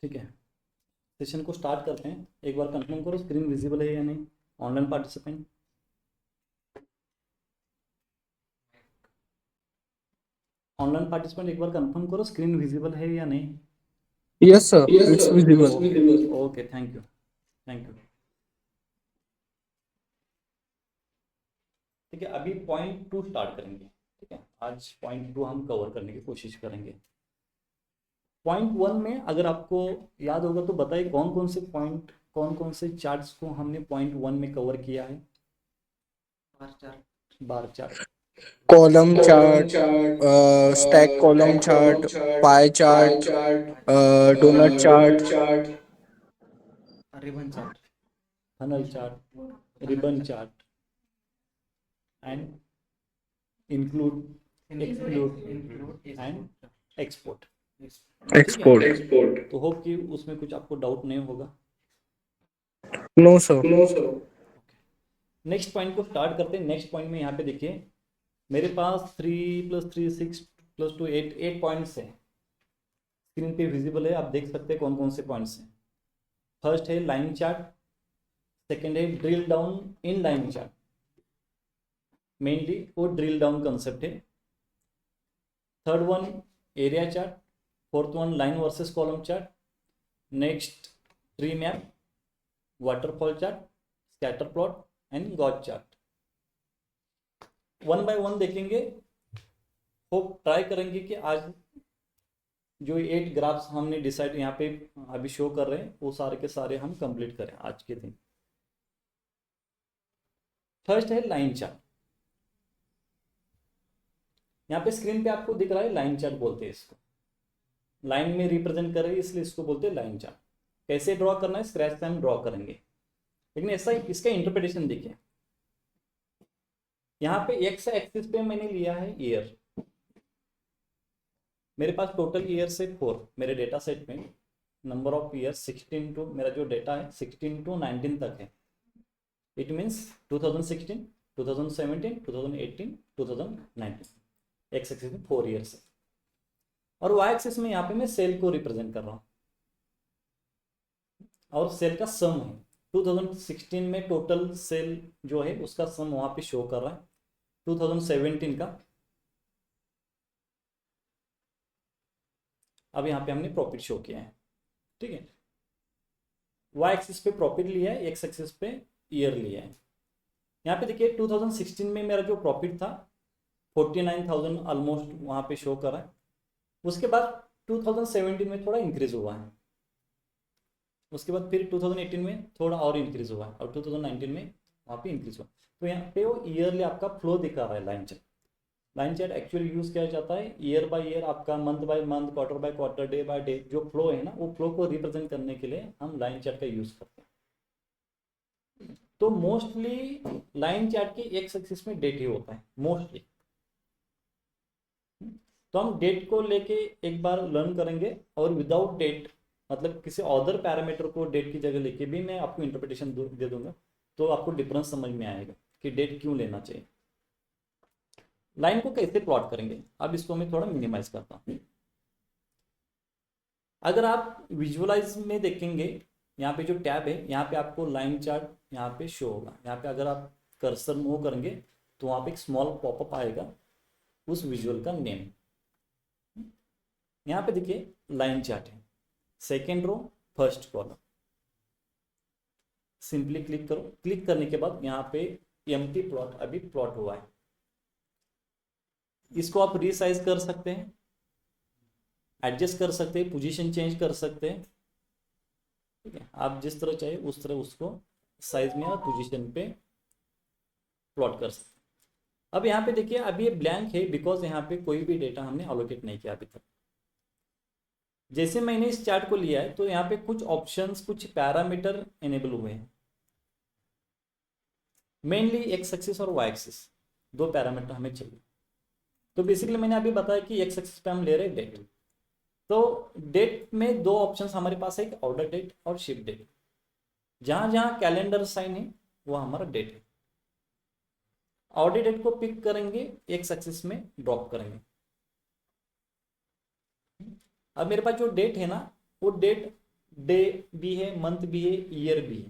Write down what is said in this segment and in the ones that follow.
ठीक है, सेशन को स्टार्ट करते हैं। एक बार कंफर्म करो स्क्रीन विजिबल है या नहीं, ऑनलाइन पार्टिसिपेंट। ऑनलाइन पार्टिसिपेंट एक बार कंफर्म करो स्क्रीन विजिबल है या नहीं। Yes, sir. Yes It's sir, it's visible. Visible. Okay, thank you, thank you. ठीक है, अभी पॉइंट टू स्टार्ट करेंगे। ठीक है, आज पॉइंट टू हम कवर करने की कोशिश करेंगे। पॉइंट वन में अगर आपको याद होगा तो बताइए कौन कौन से पॉइंट, कौन कौन से चार्ट्स को हमने पॉइंट वन में कवर किया है। Bar chart, bar chart, Column column chart, chart, stack column stack column chart, chart, pie pie chart, chart, donut chart. Donut chart, ribbon chart, funnel chart, ribbon chart and include, exclude and export. ठीक है, Export. Export. तो hope कि उसमें कुछ आपको doubt नहीं होगा। No, sir. No sir. Next point को स्टार्ट करते हैं। नेक्स्ट पॉइंट में यहाँ पे देखिए मेरे पास 3 + 3 = 6 + 2 8 पॉइंट्स हैं। स्क्रीन पे विजिबल है, आप देख सकते हैं कौन कौन से पॉइंट्स हैं। फर्स्ट है लाइन चार्ट, सेकेंड है drill down in line chart, mainly वो ड्रिल डाउन कंसेप्ट है। Third one area chart, fourth one line versus column chart, next tree map, waterfall chart, scatter plot and God chart. One by one देखेंगे। Hope try करेंगे कि आज जो 8 graphs हमने decide यहाँ पे अभी शो कर रहे हैं वो सारे के सारे हम कंप्लीट करें आज के दिन। फर्स्ट है लाइन चार्ट। यहाँ पे स्क्रीन पे आपको दिख रहा है लाइन चार्ट बोलते हैं इसको। लाइन में रिप्रेजेंट कर रही है इसलिए इसको बोलते हैं लाइन चार्ट। कैसे ड्रॉ करना है, स्क्रैच से हम ड्रॉ करेंगे, लेकिन ऐसा इसका इंटरप्रिटेशन देखिए। यहाँ पे एक्स एक्सिस पे मैंने लिया है ईयर। मेरे पास टोटल ईयर्स है 4 मेरे डेटा सेट में। नंबर ऑफ ईयर 16 टू, मेरा जो डेटा है 16 टू 19 तक है। It means 2016, 2017, 2018, 2019। एक्स एक्सिस में 4 ईयर्स है और वाई एक्सिस में यहाँ पे मैं सेल को रिप्रेजेंट कर रहा हूँ और सेल का सम है। 2016 में टोटल सेल जो है उसका सम वहाँ पे शो कर रहा है। 2017 का अब यहाँ पे हमने प्रॉफिट शो किया है। ठीक है, वाई एक्सिस पे प्रॉफिट लिया है, एक्स एक्सिस पे ईयर लिया है। यहाँ पे देखिए 2016 में मेरा जो प्रॉफिट था 49,000 ऑलमोस्ट वहाँ पे शो कर रहा है। उसके बाद 2017 में थोड़ा इंक्रीज हुआ है, उसके बाद फिर 2018 में थोड़ा और इंक्रीज हुआ है और 2019 में वहाँ पे इंक्रीज हुआ। तो यहाँ पे वो ईयरली आपका फ्लो दिखा रहा है line chart. Line chart actually use किया जाता है ईयर बाय ईयर, आपका month by month, quarter by quarter, day by day जो फ्लो है ना, वो फ्लो को रिप्रेजेंट करने के लिए हम लाइन चार्ट का यूज करते हैं। तो मोस्टली लाइन चार्ट के एक्स एक्सिस में डेट ही होता है मोस्टली। तो हम डेट को लेके एक बार लर्न करेंगे और विदाउट डेट, मतलब किसी अदर पैरामीटर को डेट की जगह लेके भी मैं आपको इंटरप्रिटेशन दे दूंगा तो आपको डिफरेंस समझ में आएगा कि डेट क्यों लेना चाहिए। लाइन को कैसे प्लॉट करेंगे, अब इसको मैं थोड़ा मिनिमाइज करता हूँ। अगर आप विजुअलाइज में देखेंगे, यहाँ पे जो टैब है यहाँ पे आपको लाइन चार्ट यहाँ पे शो होगा। यहाँ पे अगर आप कर्सर मूव करेंगे तो वहाँ पे एक स्मॉल पॉपअप आएगा उस विजुअल का नेम। यहाँ पे देखिए लाइन चार्ट है, second row, first column. Simply click करो, क्लिक करने के बाद यहाँ पे एम्प्टी प्लॉट अभी प्लॉट हुआ है। इसको आप रीसाइज कर सकते हैं, एडजस्ट कर सकते हैं, पोजीशन चेंज कर सकते हैं। ठीक है, आप जिस तरह चाहिए उस तरह उसको साइज में और पोजीशन पे प्लॉट कर सकते हैं। अब यहाँ पे देखिए अभी ये ब्लैंक है बिकॉज यहाँ पे कोई भी डेटा हमने अलोकेट नहीं किया अभी तक। जैसे मैंने इस चार्ट को लिया है तो यहाँ पे कुछ ऑप्शंस, कुछ पैरामीटर एनेबल हुए हैं। मेनली एक्स एक्सिस और वाई एक्सिस, दो पैरामीटर हमें चाहिए। तो बेसिकली मैंने अभी बताया कि एक्स एक्सिस पे हम ले रहे हैं डेट। तो डेट में दो ऑप्शंस हमारे पास है, एक ऑर्डर डेट और शिप डेट। जहां जहां कैलेंडर साइन है वो हमारा डेट है। ऑर्डर डेट को पिक करेंगे, एक्स एक्सिस में ड्रॉप करेंगे। अब मेरे पास जो डेट है ना, वो डेट डे भी है, मंथ भी है, ईयर भी है,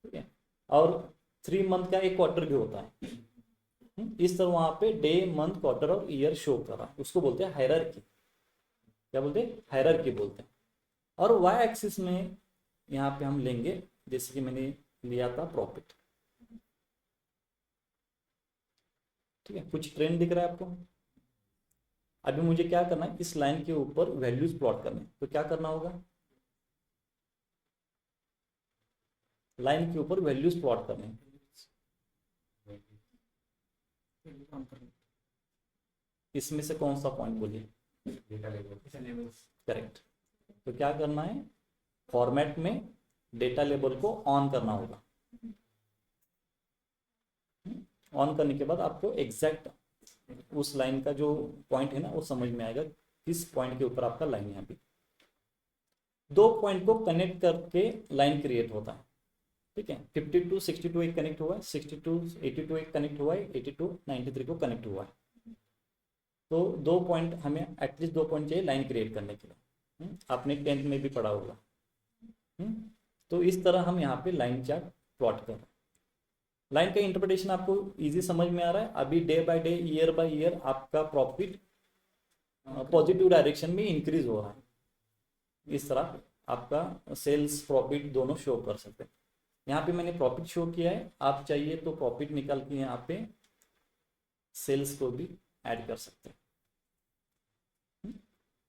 ठीक है, और 3 मंथ का एक क्वार्टर भी होता है। इस तरह वहां पे डे, मंथ, क्वार्टर और ईयर शो कर रहा है, उसको बोलते हैं हायरार्की। क्या बोलते हैं? हायरार्की बोलते हैं। और वाई एक्सिस में यहाँ पे हम लेंगे, जैसे कि मैंने लिया था प्रॉफिट, ठीक है, कुछ ट्रेंड दिख रहा है आपको। अभी मुझे क्या करना है, इस लाइन के ऊपर वैल्यूज प्लॉट करने, तो क्या करना होगा, लाइन के ऊपर वैल्यूज प्लॉट करने। इसमें से कौन सा पॉइंट बोलिए? करेक्ट। तो क्या करना है, फॉर्मेट में डेटा लेबल को ऑन करना होगा। ऑन करने के बाद आपको एग्जैक्ट उस लाइन का जो पॉइंट है ना, वो समझ में आएगा किस पॉइंट के ऊपर आपका लाइन है। अभी 2 पॉइंट को कनेक्ट करके लाइन क्रिएट होता है, ठीक है। 52 62 एक कनेक्ट हुआ है, 62 82 एक कनेक्ट हुआ है, 82 93 को कनेक्ट हुआ है। तो 2 पॉइंट हमें, एटलीस्ट 2 पॉइंट चाहिए लाइन क्रिएट करने के लिए। आपने 10th में भी पढ़ा होगा। तो इस तरह हम यहाँ पे लाइन चार्ट प्लॉट कर रहे हैं। लाइन का इंटरप्रिटेशन आपको इजी समझ में आ रहा है। अभी day by day, year by year आपका प्रॉफिट पॉजिटिव डायरेक्शन में इंक्रीज हो रहा है। इस तरह आपका सेल्स प्रॉफिट दोनों शो कर सकते हैं। यहाँ पे मैंने प्रॉफिट शो किया है, आप चाहिए तो प्रॉफिट निकाल के यहाँ पे सेल्स को भी ऐड कर सकते हैं।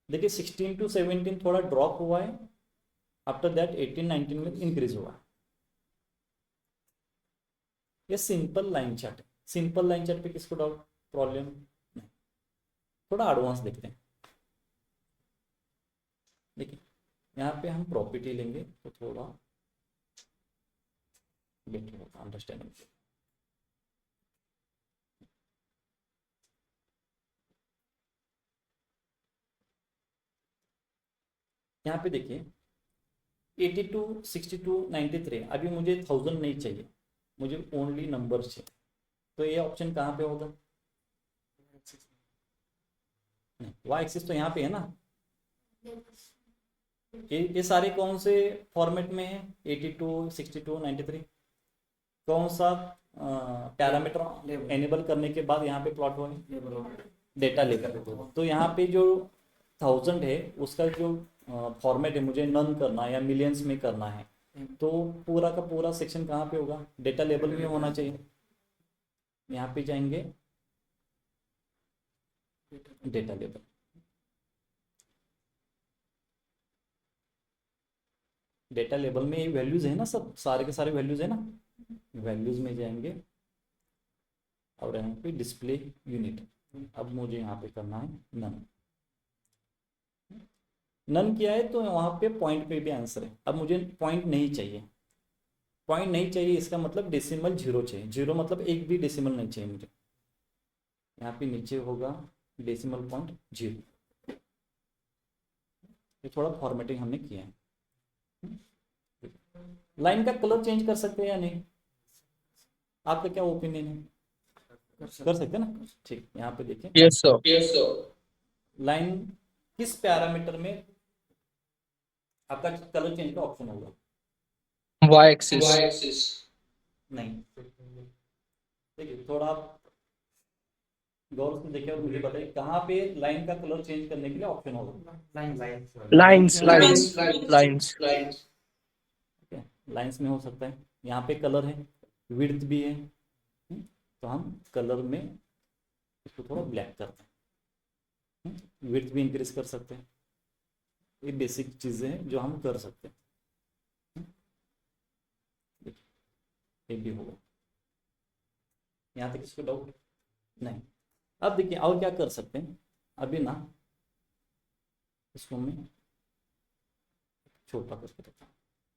देखिए 16 to 17 थोड़ा ड्रॉप हुआ है, आफ्टर दैट 18 19 में इंक्रीज हुआ है। ये सिंपल लाइन चार्ट है। सिंपल लाइन चार्ट पे किसको डाउट, प्रॉब्लम नहीं। थोड़ा एडवांस देखते हैं। देखिए यहाँ पे हम प्रॉपर्टी लेंगे तो थोड़ा बेटर होगा अंडरस्टैंडिंग। यहाँ पे देखिए 82 62 93, अभी मुझे 1000 नहीं चाहिए, मुझे ओनली नंबर चाहिए। तो ये ऑप्शन कहाँ पे होगा? नहीं, वाई एक्सिस तो यहाँ पे है ना। ये सारे कौन से फॉर्मेट में है? 82 62 93। कौन सा पैरामीटर एनेबल करने के बाद यहाँ पे प्लॉट हुआ? डेटा लेकर। तो यहाँ पे जो 1000 है उसका जो फॉर्मेट है, मुझे नन करना है या मिलियंस में करना है, तो पूरा का पूरा सेक्शन कहाँ पे होगा? डेटा लेबल में होना चाहिए। यहाँ पे जाएंगे डेटा लेबल, डेटा लेबल में ये वैल्यूज है ना, सब सारे के सारे वैल्यूज है ना। वैल्यूज में जाएंगे और यहाँ पे डिस्प्ले यूनिट। अब मुझे यहाँ पे करना है नन। नन किया है तो वहाँ पे पॉइंट पे भी आंसर है। अब मुझे पॉइंट नहीं चाहिए। पॉइंट नहीं चाहिए इसका मतलब डेसिमल 0 चाहिए। 0 मतलब एक भी डेसिमल नहीं चाहिए मुझे। यहाँ पे नीचे होगा डेसिमल पॉइंट 0। ये थोड़ा फॉर्मेटिंग हमने किया है। लाइन का कलर चेंज कर सकते हैं या नहीं? आपका क्या ओपिनियन है? कर सकते हैं ना। ठीक, यहाँ पे देखिए Yes, sir. लाइन किस पैरामीटर में आपका कलर चेंज का ऑप्शन होगा? Y-axis. नहीं, देखिए थोड़ा आप गौर से देखिए और मुझे बताइए कहाँ पे लाइन का कलर चेंज करने के लिए ऑप्शन होगा? Lines. ठीक है, लाइंस में हो सकता है। यहाँ पे कलर है, विड्थ भी है। तो हम कलर में इसको थोड़ा ब्लैक करते हैं, विड्थ भी इंक्रीज कर सकते हैं। ये बेसिक चीज़ें हैं जो हम कर सकते हैं। ये भी होगा। यहाँ तक इसको डाउट नहीं। अब देखिए और क्या कर सकते हैं। अभी ना इसको मैं छोटा करके रखता हूँ।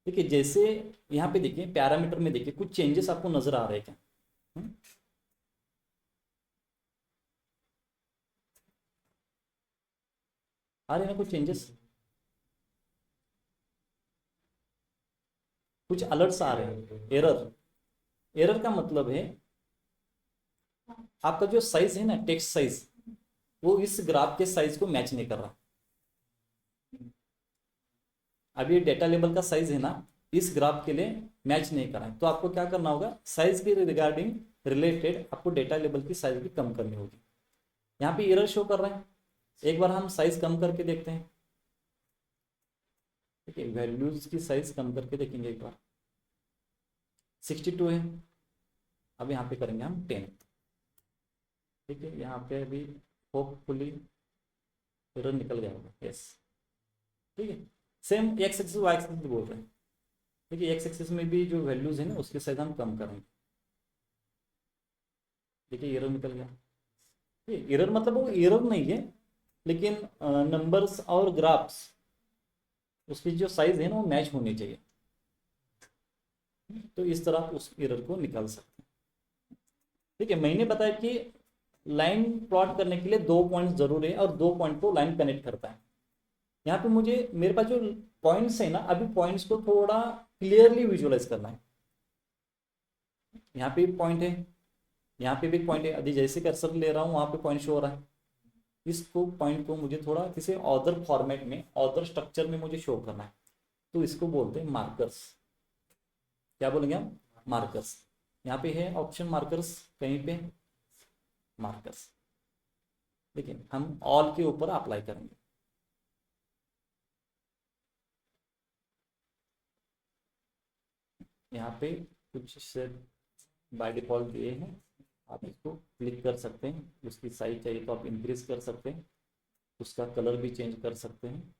देखिए जैसे यहाँ पे देखिए पैरामीटर में देखिए कुछ चेंजेस आपको नजर आ रहे हैं क्या? आ रहे हैं ना कुछ चेंजेस? कुछ अलर्ट्स आ रहे हैं। एरर, एरर का मतलब है आपका जो साइज है ना, टेक्स्ट साइज, वो इस ग्राफ के साइज को मैच नहीं कर रहा। अब ये डेटा लेबल का साइज है ना, इस ग्राफ के लिए मैच नहीं कर रहा है, तो आपको क्या करना होगा, साइज के रिगार्डिंग रिलेटेड आपको डेटा लेबल की साइज भी कम करनी होगी। यहाँ पे एरर शो कर रहे हैं, एक बार हम साइज कम करके देखते हैं। ठीक है, वैल्यूज की साइज कम करके देखेंगे एक बार। 62 है, अब यहाँ पे करेंगे हम 10। ठीक है, यहाँ पे अभी होपफुली एरर निकल गया होगा। यस, ठीक है, same x axis y axis बोल रहे हैं। ठीक है, एक्स एक्सिस में भी जो वैल्यूज है ना उसके साइज हम कम करेंगे। देखिए एरर निकल गया। ठीक है, एरर मतलब वो एरर नहीं है, लेकिन नंबर्स और ग्राफ्स उसकी जो साइज है ना वो मैच होनी चाहिए। तो इस तरह आप उस एरर को निकाल सकते हैं। ठीक है, मैंने बताया कि लाइन प्लॉट करने के लिए 2 पॉइंट जरूरी है और 2 पॉइंट को लाइन कनेक्ट करता है। यहाँ पे मुझे मेरे पास जो पॉइंट्स है ना, अभी पॉइंट्स को थोड़ा क्लियरली विजुअलाइज करना है। यहाँ पे पॉइंट है, यहाँ पे भी पॉइंट है, अभी जैसे कर्सर ले रहा हूँ वहां पे पॉइंट शो हो रहा है। इसको पॉइंट को मुझे थोड़ा किसी अदर फॉर्मेट में, अदर स्ट्रक्चर में मुझे शो करना है, तो इसको बोलते हैं मार्कर्स। क्या बोलेंगे हम, मार्कर्स। यहाँ पे है ऑप्शन मार्कर्स, कहीं पे मार्कर्स। देखिए हम ऑल के ऊपर अप्लाई करेंगे। यहाँ पे कुछ से बाय डिफॉल्ट दिए हैं, आप इसको क्लिक कर सकते हैं। उसकी साइज चाहिए तो आप इंक्रीज कर सकते हैं, उसका कलर भी चेंज कर सकते हैं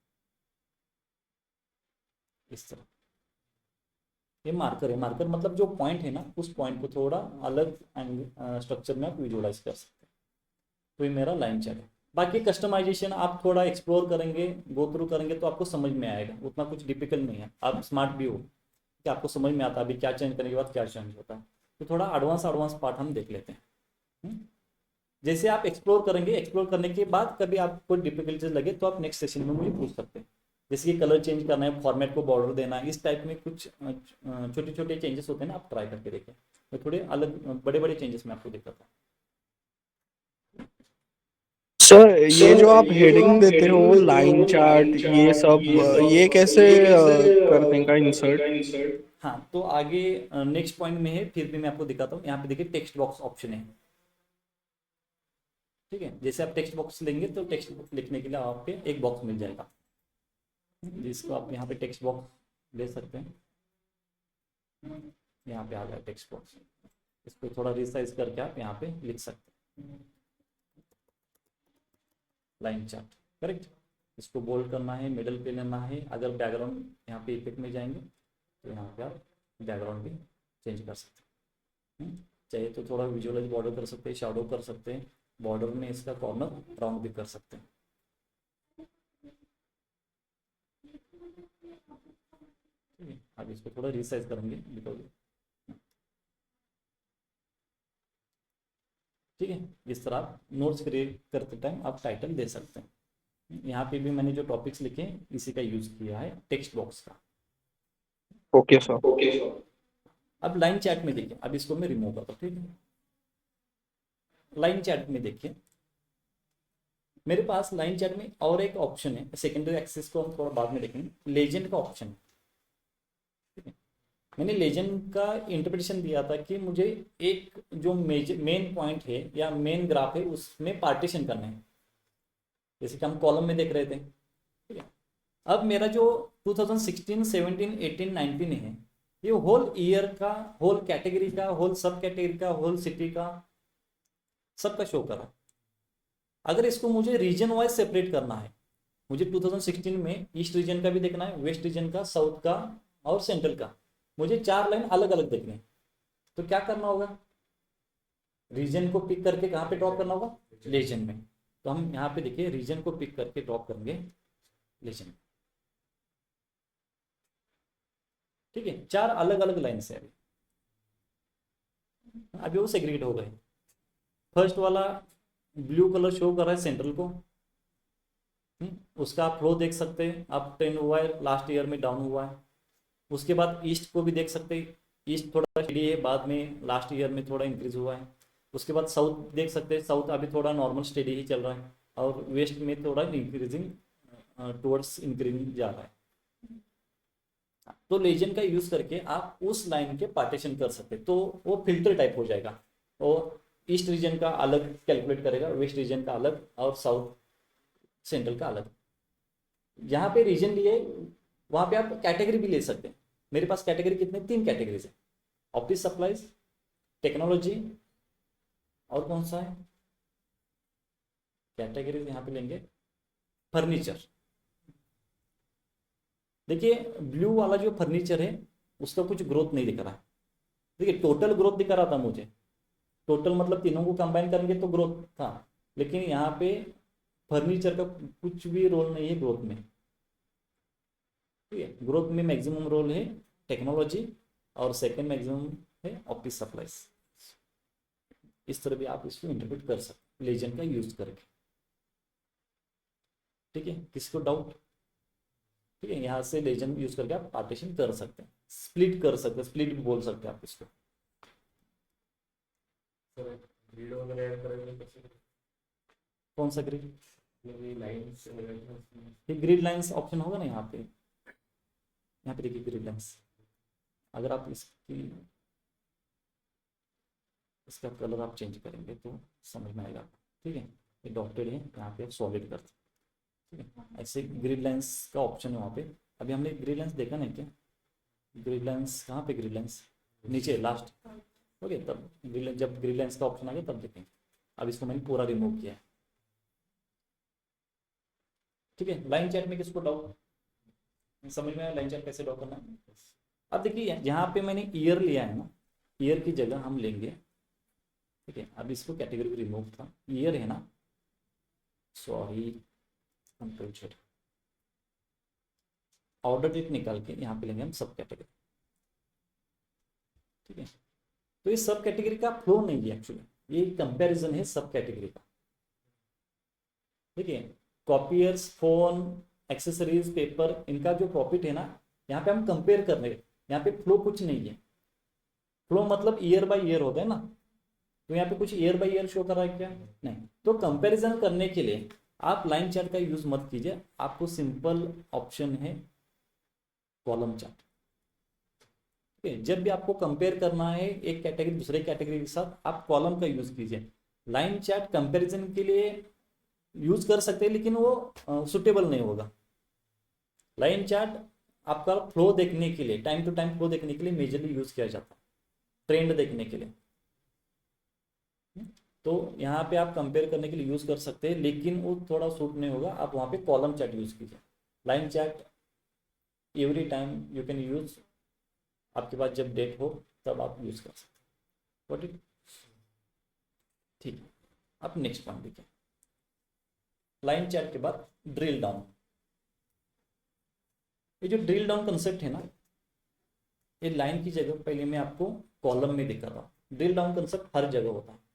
इस तरह। ये मार्कर है, मार्कर मतलब जो पॉइंट है ना उस पॉइंट को थोड़ा अलग स्ट्रक्चर में आप विजुअलाइज कर सकते हैं। तो ये मेरा लाइन चार्ट है। बाकी कस्टमाइजेशन आप थोड़ा एक्सप्लोर करेंगे, गो थ्रू करेंगे तो आपको समझ में आएगा, उतना कुछ डिफिकल्ट नहीं है। आप स्मार्ट भी हो कि आपको समझ में आता है अभी क्या चेंज करने के बाद क्या चेंज होता है। तो थोड़ा एडवांस पार्ट हम देख लेते हैं। जैसे आप एक्सप्लोर करेंगे, एक्सप्लोर करने के बाद कभी आपको डिफिकल्टीज लगे तो आप नेक्स्ट सेशन में मुझे पूछ सकते हैं। जैसे कि कलर चेंज करना है, फॉर्मेट को बॉर्डर देना है, इस टाइप में कुछ छोटे छोटे चेंजेस होते हैं ना, आप ट्राई करके देखें। मैं थोड़े अलग बड़े बड़े चेंजेस में आपको दिखाता हूँ। सर ये जो आप हेडिंग देते हो लाइन चार्ट ये सब, ये कैसे करने का इंसर्ट? हाँ, तो आगे नेक्स्ट पॉइंट में है, फिर भी मैं आपको दिखाता हूँ। यहाँ पे देखिए टेक्स्ट बॉक्स ऑप्शन है। ठीक है, जैसे आप टेक्स्ट बॉक्स लेंगे तो टेक्स्ट लिखने के लिए आप पे एक बॉक्स मिल जाएगा, जिसको आप यहाँ पे टेक्स्ट बॉक्स ले सकते हैं। यहाँ पे आ गया टेक्स्ट बॉक्स, इसको थोड़ा रिसाइज करके आप यहाँ पे लिख सकते हैं लाइन चार्ट। करेक्ट, इसको बोल्ड करना है, मिडल पे लेना है। अगर बैकग्राउंड यहाँ पे इफेक्ट में जाएंगे तो यहाँ पे आप बैकग्राउंड भी चेंज कर सकते हैं। चाहिए तो थोड़ा विजुअलाइज बॉर्डर कर सकते हैं, शैडो कर सकते हैं, बॉर्डर में इसका कॉर्नर राउंड भी कर सकते हैं। ठीक है, अब इसको थोड़ा रिसाइज करेंगे बिकॉज, ठीक है, इस तरह आप नोट्स क्रिएट करते टाइम आप टाइटल दे सकते हैं। यहाँ पे भी मैंने जो टॉपिक्स लिखे हैं इसी का यूज किया है, टेक्स्ट बॉक्स का। Okay sir. अब लाइन चैट में देखिए, अब इसको मैं रिमूव करता हूँ। ठीक है, लाइन चैट में देखिए मेरे पास लाइन चैट में और एक ऑप्शन है, सेकेंडरी एक्सेस को हम थोड़ा बाद में देखेंगे, लेजेंड का ऑप्शन। ठीक है, मैंने लेजेंड का इंटरप्रिटेशन दिया था कि मुझे एक जो मेन पॉइंट है या मेन ग्राफ है उसमें पार्टीशन करना है, जैसे कि हम कॉलम में देख रहे थे। ठीक है, अब मेरा जो 2016, 17, 18, 19 है, ये होल ईयर का, होल कैटेगरी का, होल सब कैटेगरी का, होल सिटी का, सबका शो कर रहा है। अगर इसको मुझे रीजन वाइज सेपरेट करना है, मुझे 2016 में ईस्ट रीजन का भी देखना है, वेस्ट रीजन का, साउथ का और सेंट्रल का, मुझे 4 लाइन अलग अलग देखनी है। तो क्या करना होगा, रीजन को पिक करके कहाँ पे ड्रॉप करना होगा, लेजन में। तो हम यहाँ पे देखिए रीजन को पिक करके ड्रॉप करेंगे लेजन में। ठीक है, 4 अलग अलग लाइन से अभी वो सेग्रीगेट हो गए। फर्स्ट वाला ब्लू कलर शो कर रहा है सेंट्रल को, उसका आप फ्लो देख सकते हैं, अप ट्रेंड हुआ है, लास्ट ईयर में डाउन हुआ है। उसके बाद ईस्ट को भी देख सकते हैं, ईस्ट थोड़ा स्टेडी है, बाद में लास्ट ईयर में थोड़ा इंक्रीज हुआ है। उसके बाद साउथ देख सकते हैं, साउथ अभी थोड़ा नॉर्मल स्टेडी ही चल रहा है, और वेस्ट में थोड़ा इंक्रीजिंग टुवर्ड्स इंक्रीजिंग जा रहा है। तो लीजेंड का यूज करके आप उस लाइन के पार्टीशन कर सकते हैं, तो वो फिल्टर टाइप हो जाएगा। और ईस्ट रीजन का अलग कैलकुलेट करेगा, वेस्ट रीजन का अलग, और साउथ सेंट्रल का अलग। जहाँ पे रीजन लिए वहाँ पे आप कैटेगरी भी ले सकते हैं। मेरे पास कैटेगरी कितने, 3 कैटेगरीज है, ऑफिस सप्लाईज, टेक्नोलॉजी, और कौन सा है कैटेगरीज यहाँ पे लेंगे, फर्नीचर। देखिए ब्लू वाला जो फर्नीचर है उसका कुछ ग्रोथ नहीं दिख रहा है। देखिए टोटल ग्रोथ दिखा रहा था मुझे, टोटल मतलब तीनों को कंबाइन करेंगे तो ग्रोथ था, लेकिन यहाँ पे फर्नीचर का कुछ भी रोल नहीं है ग्रोथ में। ठीक है, ग्रोथ में मैक्सिमम रोल है टेक्नोलॉजी, और सेकंड मैक्सिमम है ऑफिस सप्लाईज। इस तरह भी आप इसको इंटरप्रेट कर सकते हैं लेजेंड का यूज करके। ठीक है, किसी को डाउट? ठीक है, यहाँ से लेजेंड यूज करके आप पार्टीशन कर सकते हैं, स्प्लिट कर सकते हैं, स्प्लिट भी बोल सकते हैं आप इसको। सर ग्रिड वगैरह ऐड करेंगे कैसे? कौन सा ग्रिड? ये लाइंस ये ग्रिड लाइंस ऑप्शन होगा ना यहाँ पे, यहाँ पे देखिए ग्रिड लाइंस। अगर आप इसका कलर आप चेंज करेंगे तो समझ में आएगा। ठीक है, ये डॉटेड है, यहाँ पे आप सॉलिड कर। ठीक है, ऐसे ग्रिड लाइंस का ऑप्शन है वहाँ पे। अभी हमने ग्रिड लाइंस देखा नहीं क्या? ग्रिड लाइंस कहाँ पे, ग्रिड लाइंस नीचे लास्ट। ओके, तब जब ग्रिड लाइंस का ऑप्शन आ गया तब देखेंगे। अब इसको मैंने पूरा रिमूव किया है। ठीक है, लाइन चैट में किसको डाउट समझ में आया, लाइन चैट कैसे ड्रॉ करना है? अब देखिए जहाँ पे मैंने ईयर लिया है ना, ईयर की जगह हम लेंगे। ठीक है, अब इसको कैटेगरी रिमूव था, ईयर है ना, sorry control Z, order date निकाल के यहाँ पे लेंगे हम सब कैटेगरी। ठीक है, तो ये सब कैटेगरी का फ्लो नहीं है एक्चुअली, ये कंपैरिजन है सब कैटेगरी का। ठीक है, कॉपियर्स, फोन, एक्सेसरीज, पेपर, इनका जो प्रॉफिट है ना, यहाँ पे हम कंपेयर कर रहे हैं, यहाँ पे फ्लो कुछ नहीं है। फ्लो मतलब ईयर बाय ईयर होता है ना, तो यहाँ पे कुछ ईयर बाय ईयर शो कर रहा है क्या? नहीं। तो कंपैरिजन करने के लिए आप लाइन चार्ट का यूज मत कीजिए, आपको सिंपल ऑप्शन है कॉलम चार्ट। ठीक है, जब भी आपको कंपेयर करना है एक कैटेगरी दूसरे कैटेगरी के साथ, आप कॉलम का यूज कीजिए। लाइन चार्ट कंपैरिजन के लिए यूज कर सकते हैं, लेकिन वो सुटेबल नहीं होगा। लाइन चार्ट आपका फ्लो देखने के लिए, टाइम टू टाइम फ्लो देखने के लिए मेजरली यूज किया जाता है, ट्रेंड देखने के लिए। तो यहाँ पे आप कंपेयर करने के लिए यूज कर सकते हैं, लेकिन वो थोड़ा सूट नहीं होगा, आप वहाँ पे कॉलम चार्ट यूज कीजिए। Line chart every time you can use, आपके पास जब डेट हो तब आप यूज कर सकते हैं। इट ठीक है, अब नेक्स्ट पॉइंट देखिए, लाइन चार्ट के बाद ड्रिल डाउन। ये जो ड्रिल डाउन कंसेप्ट है ना, ये लाइन की जगह पहले मैं आपको कॉलम में दिखा रहा हूँ। ड्रिल डाउन कंसेप्ट हर जगह होता है,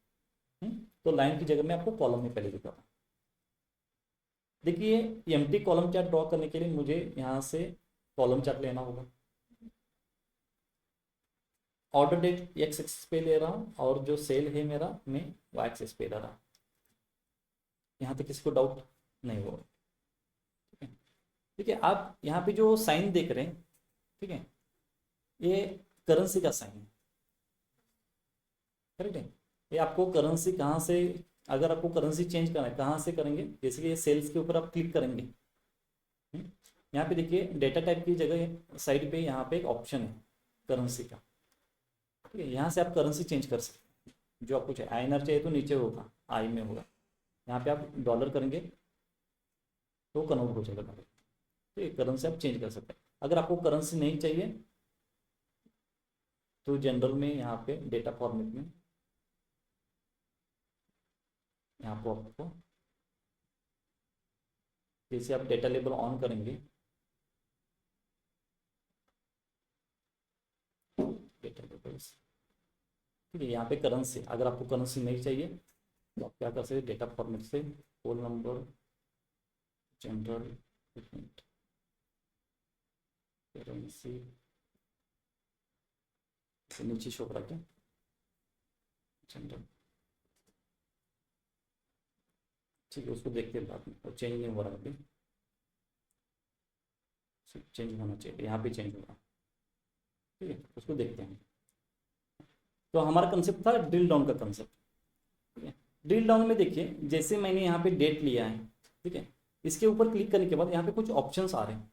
तो लाइन की जगह मैं आपको कॉलम में पहले दिखा रहा हूँ। देखिए एम्प्टी कॉलम चार्ट ड्रॉ करने के लिए मुझे यहाँ से कॉलम चार्ट लेना होगा। ऑर्डर डेट एक्स एक्सिस पे ले रहा हूँ, और जो सेल है मेरा मैं वाई एक्सिस पे ले रहा हूँ। यहाँ पे किसी को डाउट नहीं होगा? ठीक है, ठीक है, आप यहाँ पे जो साइन देख रहे हैं, ठीक है, ये करेंसी का साइन है, करेक्ट है। ये आपको करेंसी कहाँ से, अगर आपको करेंसी चेंज करना है कहाँ से करेंगे, जैसे कि ये सेल्स के ऊपर आप क्लिक करेंगे, यहाँ पे देखिए डेटा टाइप की जगह साइड पे यहाँ पे एक ऑप्शन है करेंसी का। ठीक है, यहाँ से आप करेंसी चेंज कर सकते हैं, जो आपको चाहिए। INR चाहिए तो नीचे होगा, आई में होगा, यहाँ पे आप डॉलर करेंगे तो कन्वर्ट हो जाएगा डॉलर। ठीक है, करेंसी आप चेंज कर सकते हैं। अगर आपको करेंसी नहीं चाहिए तो जनरल में यहाँ पे डेटा फॉर्मेट में यहाँ पर आपको जैसे आप डेटा लेबल ऑन करेंगे, डेटा लेबल्स, ठीक है, यहाँ पे करेंसी, अगर आपको करेंसी नहीं चाहिए तो आप क्या कर सकते हैं, डेटा फॉर्मेट से होल नंबर, जनरल, करेंसी से नीचे शो करा क्या, जनरल। ठीक है, उसको देखते हैं बाद में, और चेंज नहीं हो रहा अभी, चेंज होना चाहिए, यहाँ पे चेंज होगा। ठीक है, उसको देखते हैं। तो हमारा कंसेप्ट था ड्रिल डाउन का कंसेप्ट। ठीक है, ड्रिल डाउन में देखिए जैसे मैंने यहाँ पे डेट लिया है, ठीक है, इसके ऊपर क्लिक करने के बाद यहाँ पे कुछ ऑप्शंस आ रहे हैं।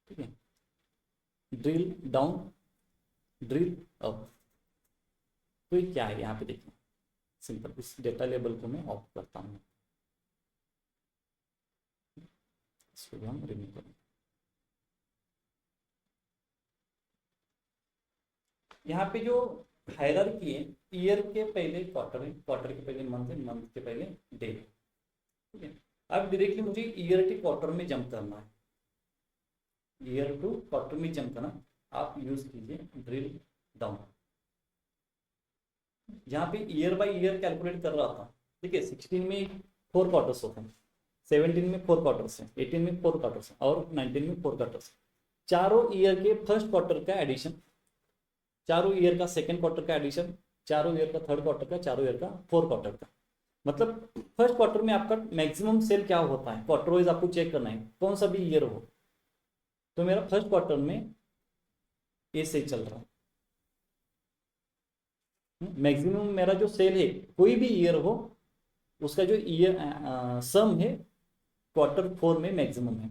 ठीक है, ड्रिल डाउन, ड्रिल अप। तो ये क्या है यहाँ पे देखिए, सिंपल, इस डेटा लेबल को मैं ऑफ करता हूँ, इसको भी हम रिमूव करेंगे। यहाँ पे जो हायरार्की है, ईयर के पहले क्वार्टर है, क्वार्टर के पहले मंथ है, मंथ के पहले डे है। ठीक है, अब डायरेक्टली मुझे ईयर के क्वार्टर में जंप करना है, ईयर टू क्वार्टर में जंप करना, आप यूज कीजिए ड्रिल डाउन। जहाँ पे ईयर बाय ईयर कैलकुलेट कर रहा था, ठीक है, 16 में 4 क्वार्टर्स होते हैं, 17 में 4 क्वार्टर्स हैं, 18 में 4 क्वार्टर्स हैं और 19 में 4 क्वार्टर्स। चारों ईयर के फर्स्ट क्वार्टर का एडिशन, चारों ईयर का सेकंड क्वार्टर का एडिशन, चारों ईयर का थर्ड क्वार्टर का, चारों ईयर का फोर्थ क्वार्टर का। मतलब फर्स्ट क्वार्टर में आपका मैक्सिमम सेल क्या होता है, क्वार्टर वाइज आपको चेक करना है, कौन सा भी ईयर हो। तो मेरा फर्स्ट क्वार्टर में ए से चल रहा है, मैक्सिमम मेरा जो सेल है कोई भी ईयर हो उसका जो ईयर सम है क्वार्टर 4 में मैक्सिमम है।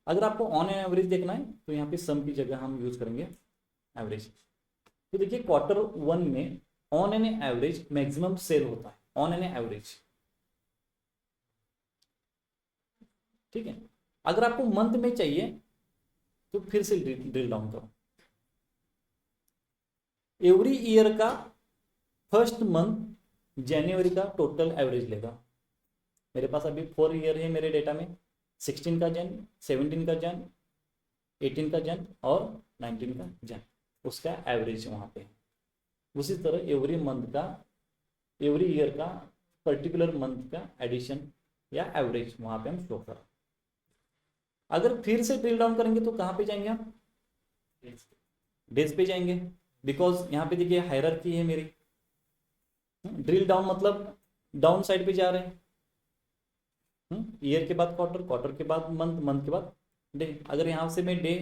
अगर आपको ऑन एवरेज देखना है तो यहाँ पे सम की जगह हम यूज करेंगे एवरेज। तो देखिए क्वार्टर 1 में on an average maximum sale होता है, ऑन एन एवरेज। ठीक है, अगर आपको मंथ में चाहिए तो फिर से ड्रिल डाउन करो, एवरी ईयर का फर्स्ट मंथ जनवरी का टोटल एवरेज लेगा। मेरे पास अभी 4 ईयर है मेरे डेटा में, 16 का जन, 17 का जन, 18 का जन और 19 का जन, उसका एवरेज वहाँ पे। उसी तरह एवरी मंथ का, एवरी ईयर का पर्टिकुलर मंथ का एडिशन या एवरेज वहाँ पे हम शो कर। अगर फिर से ड्रिल डाउन करेंगे तो कहाँ पे जाएंगे हम, डेज पे जाएंगे, बिकॉज यहाँ पे देखिए हायरार्की है मेरी। ड्रिल डाउन मतलब डाउन साइड पे जा रहे हैं, ईयर के बाद क्वार्टर, क्वार्टर के बाद मंथ, मंथ के बाद डे। अगर यहाँ से मैं डे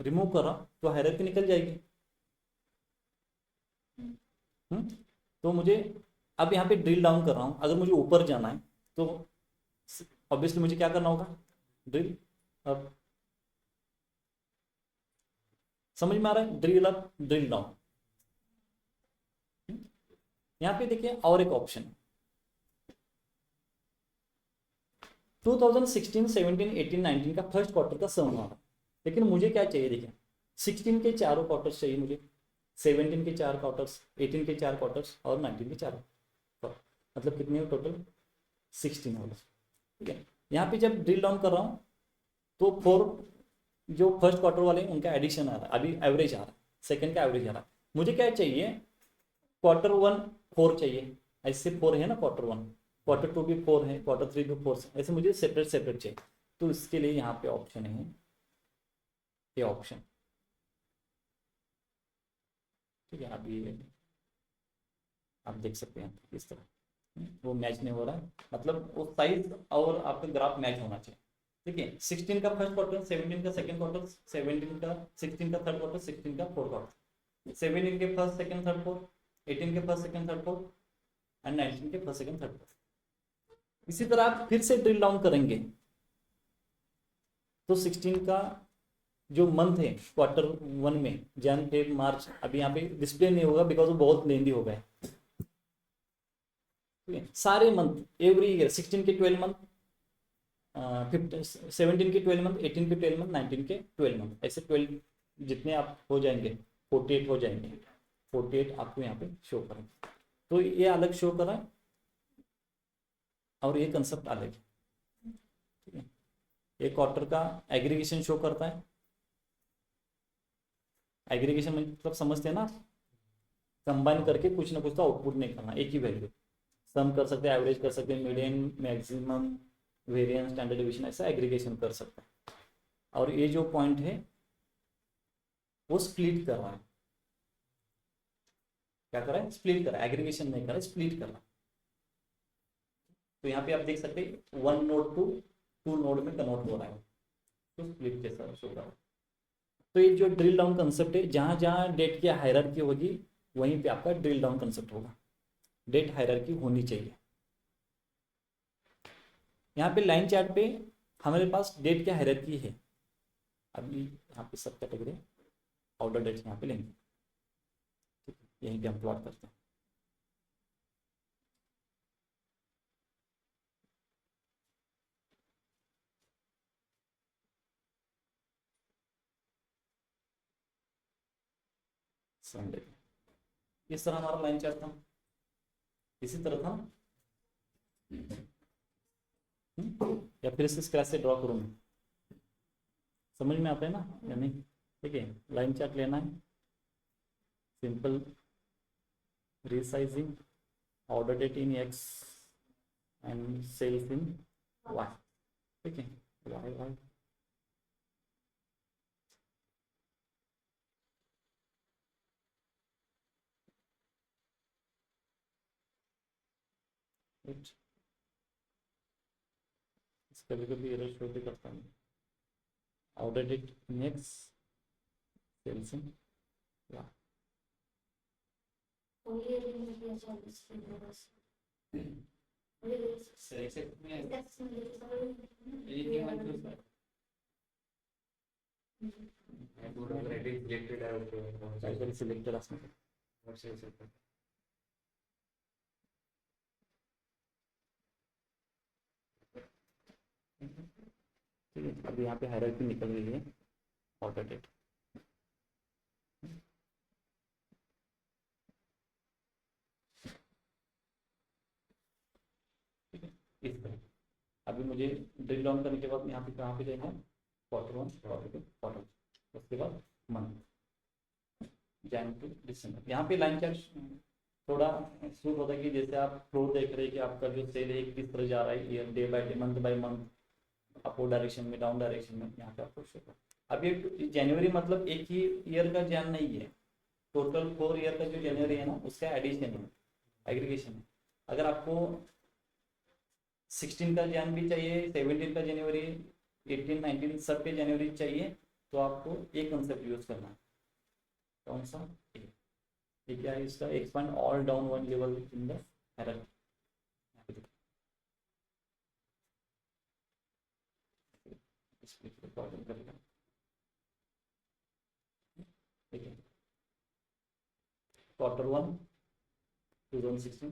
रिमूव कर रहा तो हायरार्की निकल जाएगी। तो मुझे अब यहाँ पे ड्रिल डाउन कर रहा हूँ, अगर मुझे ऊपर जाना है तो ऑब्वियसली मुझे क्या करना होगा, ड्रिल अप। समझ में आ रहा है, ड्रिल अप ड्रिल डाउन। यहाँ पे देखिए और एक ऑप्शन है, 2016, 17, 18, 19 का फर्स्ट क्वार्टर का सम आ रहा है, लेकिन मुझे क्या चाहिए, देखिए 16 के चारों क्वार्टर्स चाहिए मुझे, 17 के 4 क्वार्टर्स, 18 के 4 क्वार्टर्स और 19 के 4, मतलब कितने टोटल 16 क्वार्टर्स। ठीक है, यहाँ पे जब ड्रिल डाउन कर रहा हूँ तो 4 जो फर्स्ट क्वार्टर वाले हैं उनका एडिशन आ रहा है, अभी एवरेज आ रहा है, सेकंड का एवरेज आ रहा है। मुझे क्या चाहिए, क्वार्टर 1 4 चाहिए, ऐसे 4 है ना क्वार्टर 1, क्वार्टर 2 भी 4 है, क्वार्टर 3 भी 4 है, ऐसे मुझे सेपरेट सेपरेट चाहिए। तो इसके लिए यहाँ पे ऑप्शन है, ये ऑप्शन। ठीक है, आप ये आप देख सकते हैं इस तरह वो मैच नहीं हो रहा है, मतलब वो साइज और आपका ग्राफ मैच होना चाहिए। ठीक है, 16 का फर्स्ट क्वार्टर, 17 का सेकंड क्वार्टर, 17 का 16 का थर्ड क्वार्टर, 16 का फोर्थ क्वार्टर, 17 के फर्स्ट सेकंड थर्ड फोर्थ, 18 के first second third fourth and 19 के फर्स्ट सेकंड थर्ड फोर्थ। इसी तरह आप फिर से ड्रिल डाउन करेंगे तो 16 का जो मंथ है क्वार्टर 1 में, जन फेब मार्च, अभी यहाँ पे डिस्प्ले नहीं होगा बिकॉज वो बहुत लेंदी हो गए। सारे मंथ एवरी ईयर, 16 के 12 मंथ, 17 के 12 मंथ, 18 के 12 मंथ, 19 के 12 मंथ, ऐसे 12 जितने आप हो जाएंगे 48 हो जाएंगे, 48 आपको यहाँ पे शो करेंगे। तो ये अलग शो कर रहा है और ये कंसेप्ट अलग है। ठीक है, ये क्वार्टर का एग्रीगेशन शो करता है। एग्रीगेशन मतलब समझते हैं ना, कंबाइन करके कुछ ना कुछ तो आउटपुट नहीं करना, एक ही वैल्यू सम कर सकते हैं, एवरेज कर सकते हैं, median, maximum, variance, standard division, ऐसा एग्रीगेशन कर सकते हैं। और ये जो पॉइंट है वो स्प्लिट कर रहा है, क्या कर रहा है, स्प्लिट कर रहा है, एग्रीगेशन नहीं कर रहा है, स्प्लिट कर रहा है। तो यहाँ पे आप देख सकते हैं 1 नोड टू टू नोड में कन्वर्ट हो रहा है, तो स्प्लिट के साथ शो रहा है। तो ये जो ड्रिल डाउन कंसेप्ट है, जहाँ जहाँ डेट की हायरार्की होगी वहीं पे आपका ड्रिल डाउन कंसेप्ट होगा। डेट हायरार्की होनी चाहिए। यहाँ पे लाइन चार्ट पे हमारे पास डेट की हायरार्की है। अभी यहाँ पे सब कैटेगरी ऑर्डर डेट यहाँ पे लेंगे, ठीक है, यहीं पे हम प्लॉट करते हैं। संडे इस तरह हमारा लाइन चार्ट था, इसी तरह था। या फिर इस स्क्रैच से ड्रॉ करूँ मैं, समझ में आता है ना या नहीं? ठीक है, लाइन चार्ट लेना है, simple resizing, order date in x and sales in y, ठीक है, वाई वाई कभी कभी एरर शो भी करता है। Order date in x sales in Y, rejected आहे होतो काहीतरी सिलेक्टेड असणार. ठीक है, अब यहाँ पे हायरार्की निकल रही है, ऑर्डर डेट। इस तरह अभी मुझे ड्रिल डाउन करने के बाद यहाँ पे कहाँ पे जाएंगे, quarter one, quarter two, quarter, उसके बाद मंथ, जैन टू दिसंबर। यहाँ पे लाइन चार्ट थोड़ा सूट होता है कि जैसे आप फ्लो देख रहे हैं कि आपका जो सेल है किस तरह जा रहा है, year day by day, month by month, upward direction में, डाउन डायरेक्शन में, यहाँ पे आपको शो होगा। अब ये जनवरी मतलब एक ही ईयर का जैन नहीं है, टोटल 4 ईयर का जो जनवरी है ना उसका एडिशन है, एग्रीगेशन है। अगर आपको 16 का जैन भी चाहिए, 17 का जनवरी, 18, 19 सब पे जनवरी चाहिए, तो आपको एक कंसेप्ट यूज करना है। कौन सा? ये क्या है इसका? Expand all down one level in the hierarchy. ठीक है, quarter one 2016,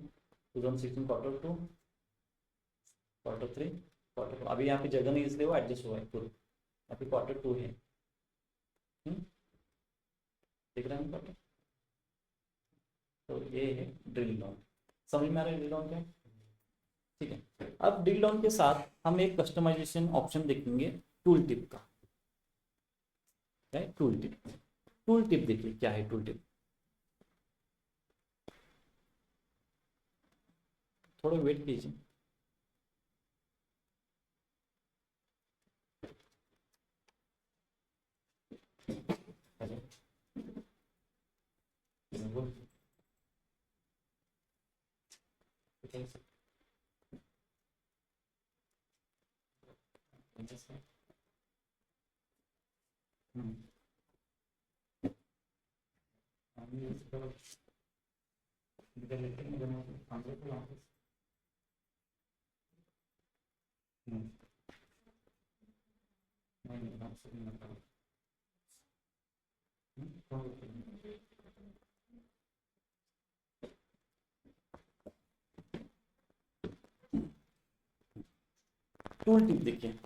2016 quarter two, quarter three, quarter four. अभी यहाँ पे जगह नहीं इसलिए वो एडजस्ट हुआ है पूरा, यहाँ पे क्वार्टर टू है। देख रहे हैं क्वार्टर, तो ये है ड्रिल डाउन। समझ में आ रहा है ड्रिल डाउन क्या है? ठीक है, अब ड्रिल डाउन के साथ हम एक कस्टमाइजेशन ऑप्शन देखेंगे टूल टिप का। क्या है टूल टिप? टूल टिप देखिए क्या है टूल टिप। थोड़ा वेट कीजिए। टूल टिप देखिए,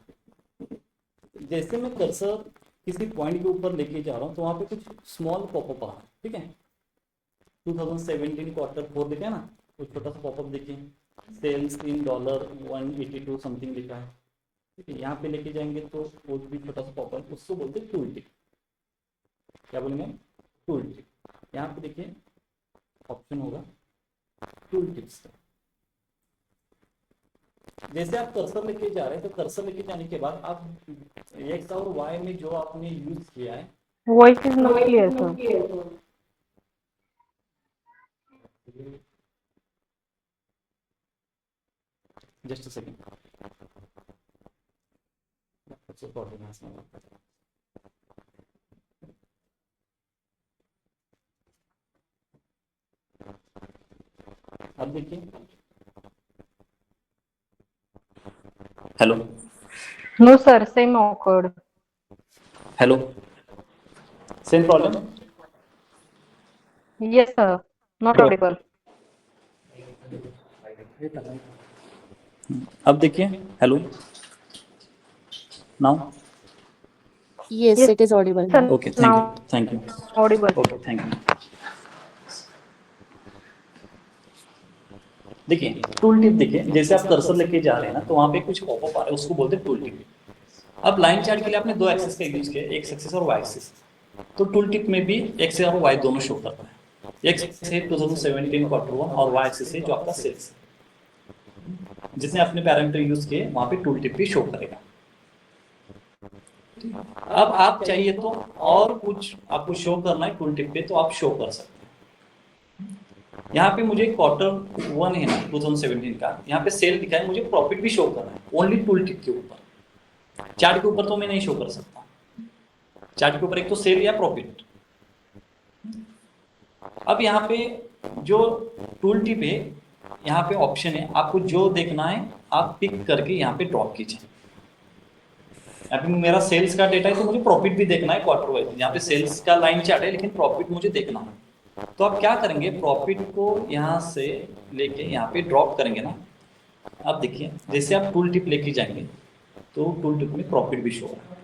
जैसे मैं कर्सर किसी पॉइंट के ऊपर लेके जा रहा हूँ तो वहाँ पे कुछ स्मॉल पॉपअप आ रहा है, ठीक है। 2017 क्वार्टर फोर देखा है ना, कुछ छोटा सा पॉपअप देखिए, सेल्स इन डॉलर 182 समथिंग लिखा है, ठीक है। यहाँ पे लेके जाएंगे तो वो भी छोटा सा पॉपअप, उसको बोलते हैं टूल टिप। क्या बोलेंगे? Tool tip. यहाँ पे देखिए ऑप्शन होगा टूल टिप्स का। जैसे आप कर्सर लेके जा रहे हैं तो कर्सर लेके जाने के बाद आप एक्स और वाई में जो आपने यूज किया है, voice is not clear sir. Just a second. कुछ कोऑर्डिनेट्स नहीं होता था। अब देखिए, hello No, sir. Same occurred. Hello, same problem. Yes, sir. Not audible. अब देखिए, hello now. Yes, Yes, it is audible sir. now. Okay, thank you, Now thank you, audible. Okay, thank you. देखिए tool tip, देखिए जैसे आप cursor लेके जा रहे हैं ना, तो वहाँ पे कुछ पॉपअप आ रहा है, उसको बोलते हैं टूल टिप। अब लाइन चार्ट के लिए आपने दो एक्सिस का यूज किया, एक एक्सिस और वाई एक्सिस। तो टूल टिप में भी एक्स और वाई दोनों शो करता है। एक्स है 2017 Q1 और वाई एक्सिस है जो आपका सेल्स है। जिसने अपने पैरामीटर यूज किए वहाँ पे टूल टिप भी शो करेगा। अब आप चाहिए तो और कुछ आपको शो करना है टूल टिप पे, तो आप शो कर सकते हैं। यहाँ पे मुझे Q1 है ना 2017 का, यहाँ पे सेल दिखा है, मुझे प्रॉफिट भी शो करना है ओनली टूल टिप के ऊपर। चार्ट के ऊपर तो मैं नहीं शो कर सकता। चार्ट के ऊपर एक तो सेल या प्रॉफिट। अब यहाँ पे जो टूल टिप है, यहाँ पे ऑप्शन है, आपको जो देखना है आप पिक करके यहाँ पे ड्रॉप कीजिए। यहाँ पे मेरा सेल्स का डेटा है तो मुझे प्रॉफिट भी देखना है क्वार्टर वाइज। यहाँ पे सेल्स का लाइन चार्ट है लेकिन प्रॉफिट मुझे देखना है। तो आप क्या करेंगे, प्रॉफिट को यहाँ से लेके यहाँ पे ड्रॉप करेंगे ना। आप देखिए जैसे आप टूल टिप लेके जाएंगे तो टूल टिप में प्रॉफिट भी शो हो रहा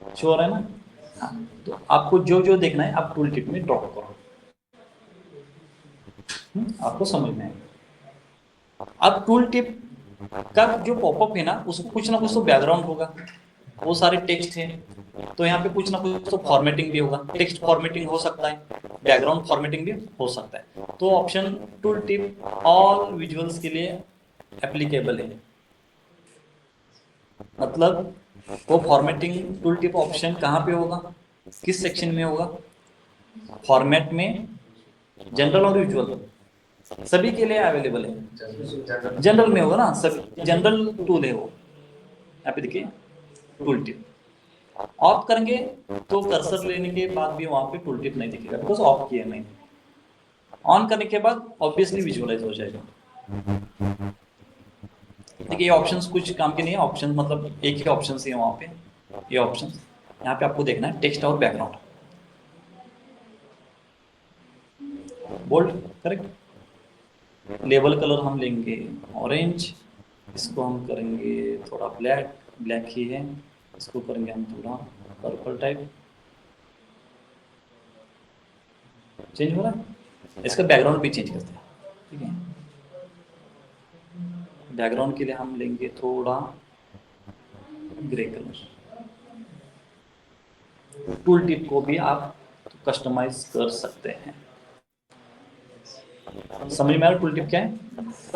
है, शो हो रहा है ना। हाँ, तो आपको जो जो देखना है आप टूल टिप में ड्रॉप करो। आपको समझ में आएगा। अब टूल टिप का जो पॉपअप है ना, उसको कुछ ना कुछ तो बैकग्राउंड होगा, वो सारे टेक्स्ट हैं, तो यहाँ पे कुछ ना कुछ तो फॉर्मेटिंग भी होगा। टेक्स्ट फॉर्मेटिंग हो सकता है, बैकग्राउंड फॉर्मेटिंग भी हो सकता है। तो option tool tip all visuals के लिए एप्लीकेबल है। मतलब वो फॉर्मेटिंग टूल टिप ऑप्शन कहाँ पे होगा, किस सेक्शन में होगा? फॉर्मेट में, जनरल और विजुअल सभी के लिए अवेलेबल है। जनरल में होगा ना, सभी जनरल टूल है वो। यहाँ पे देखिए टूल टिप ऑफ करेंगे तो कर्सर लेने के बाद भी वहां पे टूल टिप नहीं दिखेगा, बिकॉज ऑफ किया मैंने। ऑन करने के बाद ऑब्वियसली विजुअलाइज हो जाएगा। देखिए ये ऑप्शंस कुछ काम के नहीं है। ऑप्शन मतलब एक ही ऑप्शन है वहां पे। ये ऑप्शन यहाँ पे आपको देखना है टेक्स्ट और background. Bold correct. Label colour हम लेंगे ऑरेंज, इसको हम करेंगे थोड़ा ब्लैक, ब्लैक ही है, इसको करेंगे हम थोड़ा पर्पल टाइप। चेंज हो रहा है, इसका बैकग्राउंड भी चेंज करते हैं, ठीक है। बैकग्राउंड के लिए हम लेंगे थोड़ा ग्रे कलर। टूल टिप को भी आप कस्टमाइज कर सकते हैं। समझ में आ रहा टूल टिप क्या है?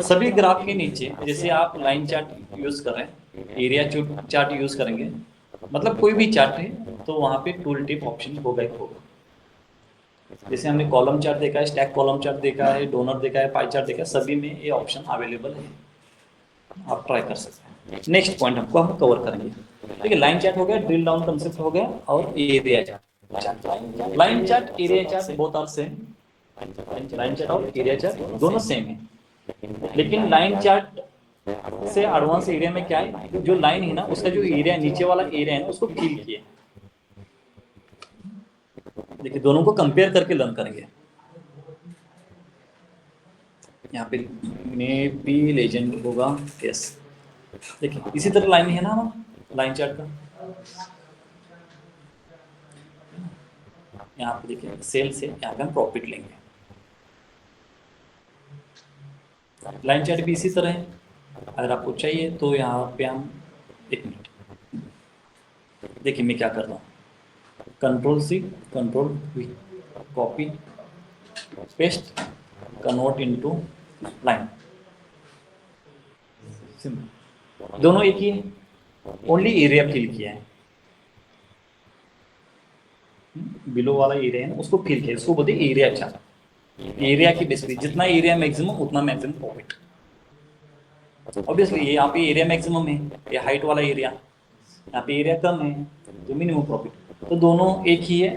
सभी ग्राफ के नीचे जैसे आप लाइन चार्ट यूज कर रहे हैं, एरिया चार्ट यूज करेंगे, मतलब कोई भी चार्ट है तो वहां पे टूल टिप ऑप्शन होगा ही होगा। जैसे हमने कॉलम चार्ट देखा है, स्टैक कॉलम चार्ट देखा है, डोनर देखा है, पाई चार्ट देखा है, सभी में ये ऑप्शन अवेलेबल है, आप ट्राई कर सकते हैं। नेक्स्ट पॉइंट हमको हम कवर करेंगे। देखिए लाइन चार्ट हो गया, ड्रिल डाउन कंसेप्ट हो गया, और area chart. Line chart, area chart both are same. Line chart और एरिया चार्ट दोनों सेम है, लेकिन लाइन चार्ट से एडवांस एरिया में क्या है, जो लाइन है ना उसका जो एरिया, नीचे वाला एरिया है ना, उसको फिल किया। देखिए दोनों को कंपेयर करके लर्न करेंगे। यहाँ पे मे बी लेजेंड होगा, यस। देखिए इसी तरह लाइन है ना लाइन चार्ट का। यहाँ पे देखिए सेल से यहाँ पे हम प्रॉफिट लेंगे। लाइन चार्ट भी इसी तरह है। अगर आपको चाहिए तो यहाँ पे हम, एक मिनट देखिए मैं क्या कर रहा हूँ, control C control V, copy paste, convert into line. Simple, दोनों एक ही है, ओनली एरिया फिल किया है। बिलो वाला एरिया है ना उसको फिल किया, उसको बोलते हैं एरिया चार्ट। एरिया की बेस पे जितना एरिया मैक्सिमम उतना मैक्सिमम प्रॉफिट। ऑब्वियसली ये यहाँ पे एरिया मैक्सिमम है, ये हाइट वाला एरिया, यहाँ पे एरिया कम है तो मिनिमम प्रॉफिट। तो दोनों एक ही है,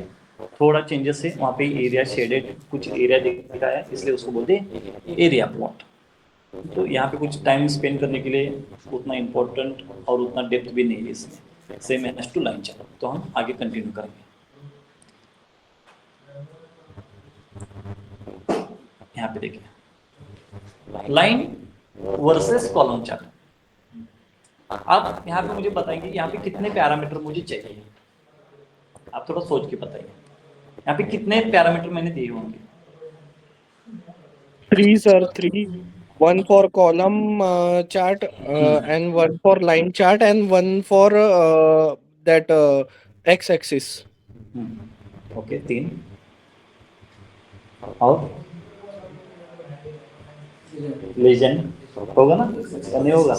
थोड़ा चेंजेस है, वहाँ पे एरिया शेडेड कुछ एरिया दिखा है इसलिए उसको बोलते हैं एरिया प्लॉट। तो यहाँ पे कुछ टाइम स्पेंड करने के लिए उतना इम्पोर्टेंट और उतना डेप्थ भी नहीं है इसमें, same as to line chart. तो हम आगे कंटिन्यू करेंगे। यहाँ पे देखिए लाइन वर्सेस कॉलम चार्ट। आप यहाँ पे मुझे बताएंगे यहाँ पे कितने पैरामीटर मुझे चाहिए, आप थोड़ा सोच के बताइए यहाँ पे कितने पैरामीटर मैंने दिए होंगे। 3 sir, 3. One for column chart and one for line chart and one for that x-axis. Okay 3 और लेजेंड होगा ना या नहीं होगा?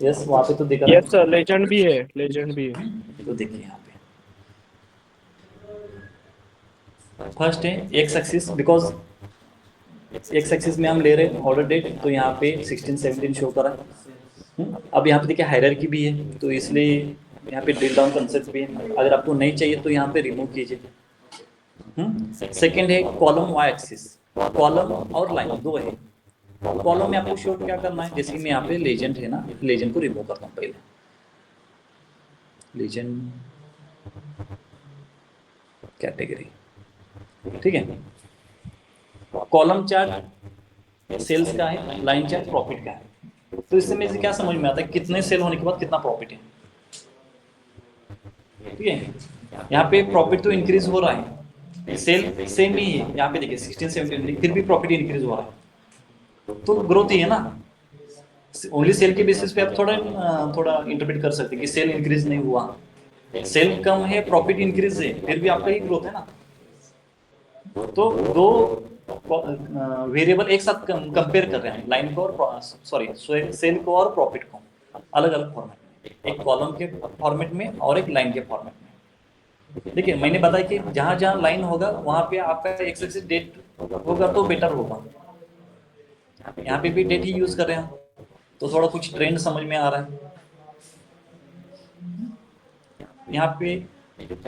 यस वहाँ पे तो दिखा रहा Yes sir, legend भी है, legend भी है. है। तो देखिए यहाँ पे फर्स्ट है x axis, because x axis में हम ले रहे हैं ऑर्डर डेट, तो यहाँ पे 16-17 शो करा। अब यहाँ पे देखिए हायरार्की भी है तो इसलिए यहाँ पे ड्रिल डाउन कंसेप्ट भी है, अगर आपको नहीं चाहिए तो यहाँ पे रिमूव कीजिए। सेकंड है कॉलम वाई एक्सिस, कॉलम और लाइन दो है। कॉलम में आपको शो क्या करना है, जैसे कि मैं यहाँ पे लेजेंड है ना, लेजेंड को रिमूव करता हूँ पहले। लेजेंड कैटेगरी, ठीक है। कॉलम चार्ट सेल्स का है, लाइन चार्ट प्रॉफिट का है। तो इससे मेरे से क्या समझ में आता है कितने सेल होने के बाद कितना प्रॉफिट है, ठीक है। यहाँ पे प्रॉफिट तो इंक्रीज हो रहा है, सेल सेम ही है, यहाँ पे देखिए 16-17, फिर भी प्रॉफिट इंक्रीज हो रहा है, तो ग्रोथ ही है ना। ओनली सेल के बेसिस पे आप थोड़ा इंटरप्रेट कर सकते हैं कि सेल इंक्रीज नहीं हुआ, सेल कम है प्रॉफिट इंक्रीज है, फिर भी आपका ही ग्रोथ है ना। तो दो वेरिएबल एक साथ कंपेयर कर रहे हैं, लाइन को और सेल को और प्रॉफिट को, अलग अलग फॉर्मेट में, एक कॉलम के फॉर्मेट में और एक लाइन के फॉर्मेट में। देखिए मैंने बताया कि जहां जहां लाइन होगा वहां पे आपका एक्स एक्सिस डेट होगा तो बेटर होगा। यहाँ पे भी डेट ही यूज कर रहे हैं, तो थोड़ा कुछ ट्रेंड समझ में आ रहा है। यहाँ पे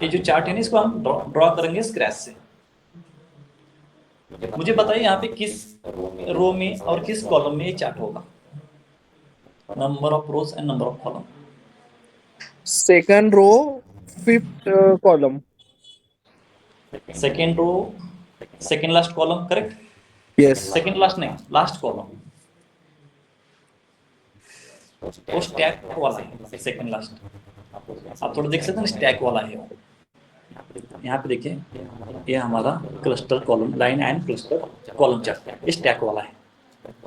ये जो चार्ट है ना, इसको हम ड्रॉ करेंगे स्क्रैच से। मुझे बताइए यहाँ पे किस रो में और किस कॉलम में ये चार्ट होगा, number of rows and number of column. Second row, 5th column. Second row second last column, correct. Yes. Second last नहीं, लास्ट कॉलम, वो स्टैक वाला है सेकेंड लास्ट। आप थोड़ा देख सकते हैं स्टैक वाला है वो। यहाँ पे देखिए ये हमारा cluster column, line and cluster column chart, ये स्टैक वाला है,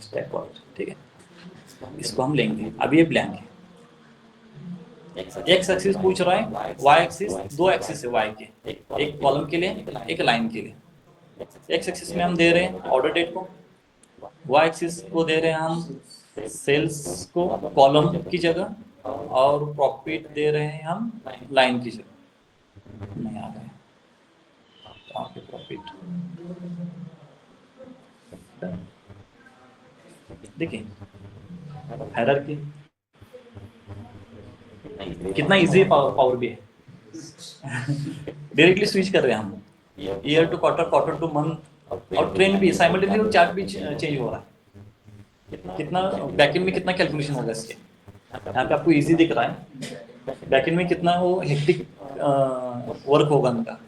स्टैक वाला, ठीक है। इसको हम लेंगे, अभी ये ब्लैंक है। एक्स एक्सिस पूछ रहा है, वाई एक्सिस, दो एक्सिस है वाई के, एक कॉलम के लिए एक लाइन के लिए। एक्स एक्सिस में हम दे रहे हैं ऑर्डर डेट को, वाई एक्सिस को दे रहे हैं हम सेल्स को कॉलम की जगह, और प्रॉफिट दे रहे हैं हम लाइन की जगह। नहीं आ गए यहाँ पे प्रॉफिट, देखिए हायरार्की कितना इजी पावर भी है। डायरेक्टली स्विच कर रहे हैं हम, year to quarter, quarter to month, और ट्रेंड भी साइमल्टेनियसली, चार्ट भी चेंज हो रहा है। कितना बैकएंड में कितना कैलकुलेशन होगा इसके, यहाँ पे आपको इजी दिख रहा है, बैकएंड में कितना वो हेक्टिक वर्क होगा उनका।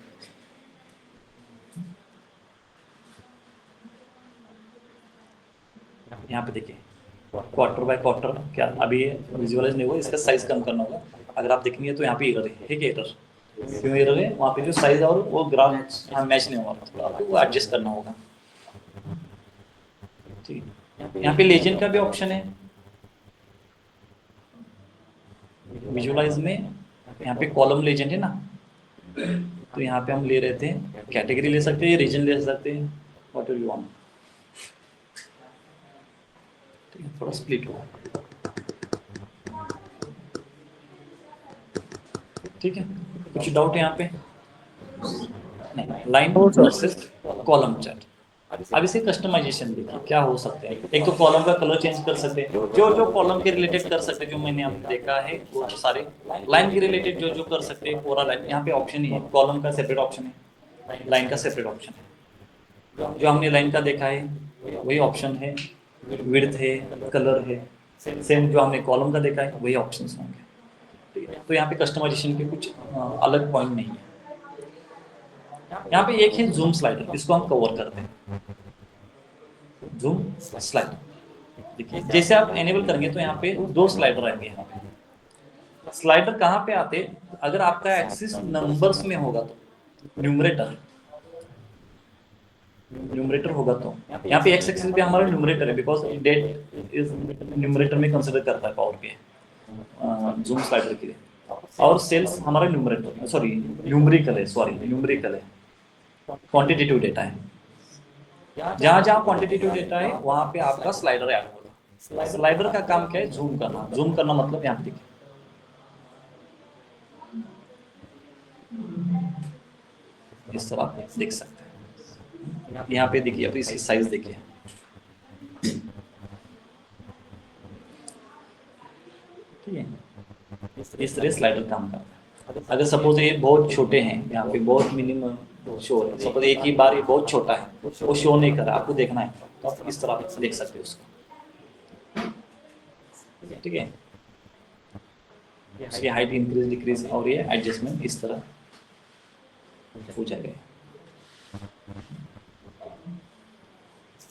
यहाँ पे देखिए क्वार्टर बाय क्वार्टर, क्या अभी विजुअलाइज नहीं हुआ, इसका साइज कम करना होगा। अगर आप देखेंगे तो यहाँ पे एरर है, ठीक है। एरर क्यों एरर है, वहाँ पे जो साइज और वो ग्राफ यहाँ मैच नहीं हुआ, तो आपको वो एडजस्ट करना होगा, ठीक है। यहाँ पे लेजेंड का भी ऑप्शन है विजुअलाइज में, यहाँ पे कॉलम लेजेंड है ना, तो यहाँ पे हम ले रहे थे कैटेगरी ले सकते हैं, रीजन ले सकते हैं, व्हाट यू वांट, ठीक है। थोड़ा स्प्लिट हुआ, ठीक है। कुछ डाउट है यहाँ पे? नहीं, line No, sir. Versus column chart. अब इसे कस्टमाइजेशन देखिए क्या हो सकता है। एक तो कॉलम का कलर चेंज कर सकते हैं, जो कॉलम के रिलेटेड कर सकते हैं, जो मैंने आपको देखा है वो तो सारे लाइन के रिलेटेड जो कर सकते हैं पूरा लाइन। यहाँ पे ऑप्शन ही है, कॉलम का सेपरेट ऑप्शन है, लाइन का सेपरेट ऑप्शन है। जो हमने लाइन का देखा है वही ऑप्शन है, विड्थ है, कलर है। सेम जो हमने कॉलम का देखा है वही ऑप्शन होंगे। ठीक है, तो यहाँ पे कस्टमाइजेशन के कुछ अलग पॉइंट नहीं है। यहाँ पे एक है जूम स्लाइडर, इसको हम कवर करते हैं। जूम स्लाइडर देखिए, जैसे आप एनेबल करेंगे तो यहाँ पे 2 स्लाइडर आएंगे। यहाँ पे स्लाइडर कहाँ पे आते हैं, अगर आपका एक्सिस नंबर्स में होगा तो न्यूमरेटर होगा तो यहाँ पे एक्स एक्सिस पे हमारा न्यूमरेटर है, बिकॉज डेट इज न्यूमरेटर में कंसिडर करता है पावर पे जूम स्लाइडर के लिए। और सेल्स हमारा न्यूमरिकल है, क्वांटिटेटिव डेटा है। जहाँ जहाँ क्वांटिटेटिव डेटा है वहाँ पे आपका स्लाइडर ऐड होगा। स्लाइडर का काम क्या है, जूम करना। जूम करना मतलब यहाँ पे देखिए, इस तरह आप देख सकते हैं। यहाँ पे देखिए, अब इसकी साइज देखिए, ठीक है, इस तरह स्लाइडर काम करता है। अगर सपोज ये बहुत छोटे हैं, यहाँ पे बहुत मिनिमम शो है, सपोज एक ही बार ये बहुत छोटा है, वो शो नहीं कर रहा, आपको देखना है तो आप इस तरह देख सकते हो उसको। ठीक है, इसकी हाइट इंक्रीज डिक्रीज और ये एडजस्टमेंट इस तरह हो जाएगा।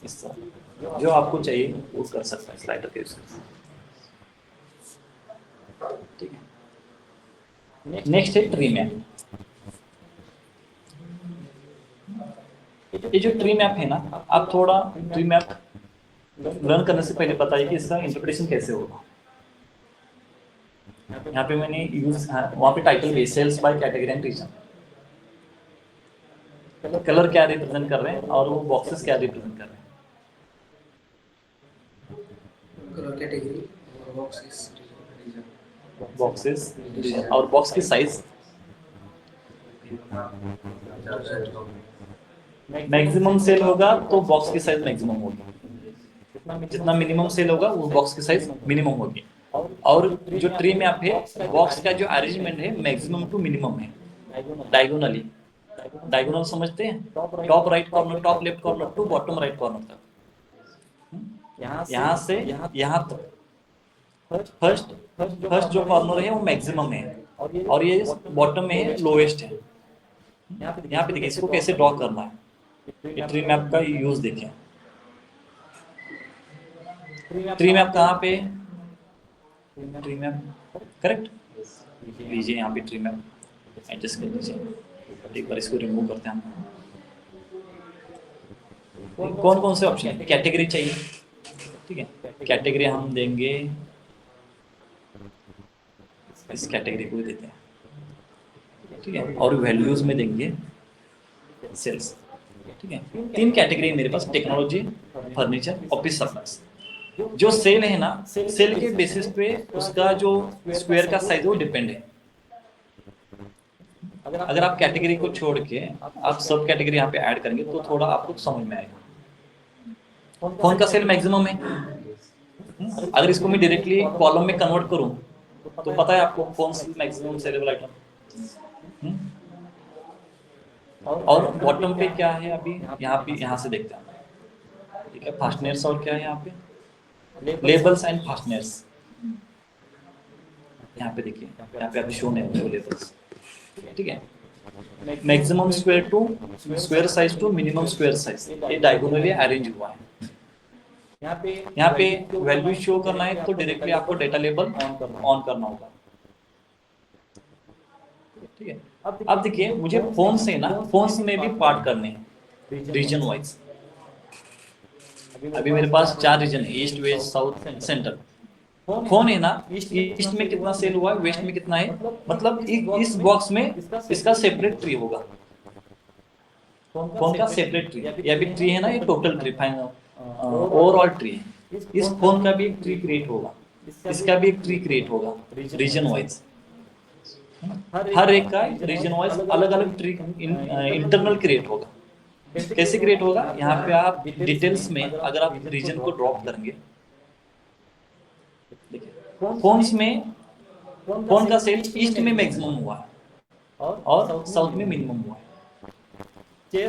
इस तरह जो आपको चाहिए वो कर सकता है स्लाइडर के यूज। ठीक है, नेक्स्ट है ट्री मैप। ये जो ट्री मैप है ना, आप थोड़ा ट्री मैप लर्न करने से पहले बताइए कि इसका इंटरप्रिटेशन कैसे होगा। यहाँ पे मैंने यूज, वहाँ पे टाइटल भी sales by category and region, colour क्या रिप्रेजेंट कर रहे हैं और वो बॉक्सेस क्या रिप्रेजेंट कर रहे हैं। कलर कैटेगरी बॉक्सेस और बॉक्स की साइज, मैक्सिमम सेल होगा तो बॉक्स की साइज मैक्सिमम होगी, जितना मिनिमम सेल होगा वो बॉक्स की साइज मिनिमम होगी। और जो ट्री मैप है, बॉक्स का जो अरेंजमेंट है मैक्सिमम टू मिनिमम है, डायगोनली। डायगोनल समझते हैं, top right corner, top left corner to bottom right corner तक, यहाँ से यहाँ तक। फर्स्ट जो कॉर्नर है वो मैक्सिमम है और ये बॉटम में है, लोएस्ट है। यहाँ पे देखिए इसको कैसे ड्रॉ करना है, ये ट्री मैप का यूज देखिए। ट्री मैप कहाँ पे, ट्री मैप करेक्ट लीजिए, यहाँ पे ट्री मैप एडजस्ट कर लीजिए। एक बार इसको रिमूव करते हैं हम। कौन कौन से ऑप्शन है, कैटेगरी चाहिए, ठीक है, कैटेगरी हम देंगे, इस कैटेगरी को देते हैं, ठीक है, और वैल्यूज में देंगे सेल्स। ठीक है, 3 कैटेगरी मेरे पास, टेक्नोलॉजी, फर्नीचर, ऑफिस सप्लाईज। जो सेल है ना, सेल के बेसिस पे उसका जो स्क्वायर का साइज वो डिपेंड है। अगर आप कैटेगरी को छोड़ के आप सब कैटेगरी यहाँ पे ऐड करेंगे तो थोड़ा आपको समझ में आएगा कौन का सेल मैक्सिमम है। अगर इसको मैं डायरेक्टली कॉलम में कन्वर्ट करूं तो पता है आपको कौन सी मैक्सिमम सेलेबल आइटम। और बॉटम पे क्या है अभी, यहाँ से देखते हैं, ठीक है, फास्टनर्स और क्या है यहाँ पे, लेबल्स एंड फास्टनर्स। यहाँ पे देखिए, यहाँ पे अभी शो नहीं होते लेबल्स, ठीक है। Maximum square to square size to minimum square size, ये डायगोनली अरेंज हुआ है। यहाँ पे वैल्यू शो करना है तो डायरेक्टली आपको डेटा लेबल ऑन करना होगा, ठीक है। अब देखिए मुझे फोन से ना, फोन्स में भी पार्ट करने हैं रीजन वाइज। अभी मेरे पास 4 रीजन है, east, west, south, centre. Phone है ना, ईस्ट में कितना सेल हुआ है, वेस्ट में कितना है, मतलब इस बॉक्स में इसका सेपरेट ट्री होगा। फोन का सेपरेट ट्री, ये अभी ट्री है ना, ये total tree, final overall tree है। इस फोन का भी एक ट्री क्रिएट होगा, इसका भी एक ट्री क्रिएट होगा रीजन वाइज। हर एक का रीजन वाइज अलग अलग ट्री इंटरनल क्रिएट होगा। कैसे क्रिएट होगा? यहाँ पे आप डिटेल्स में अगर आप रीजन को ड्रॉप करेंगे, देखिए कौन में कौन का सेल ईस्ट में मैक्सिमम हुआ है और साउथ में मिनिमम हुआ है।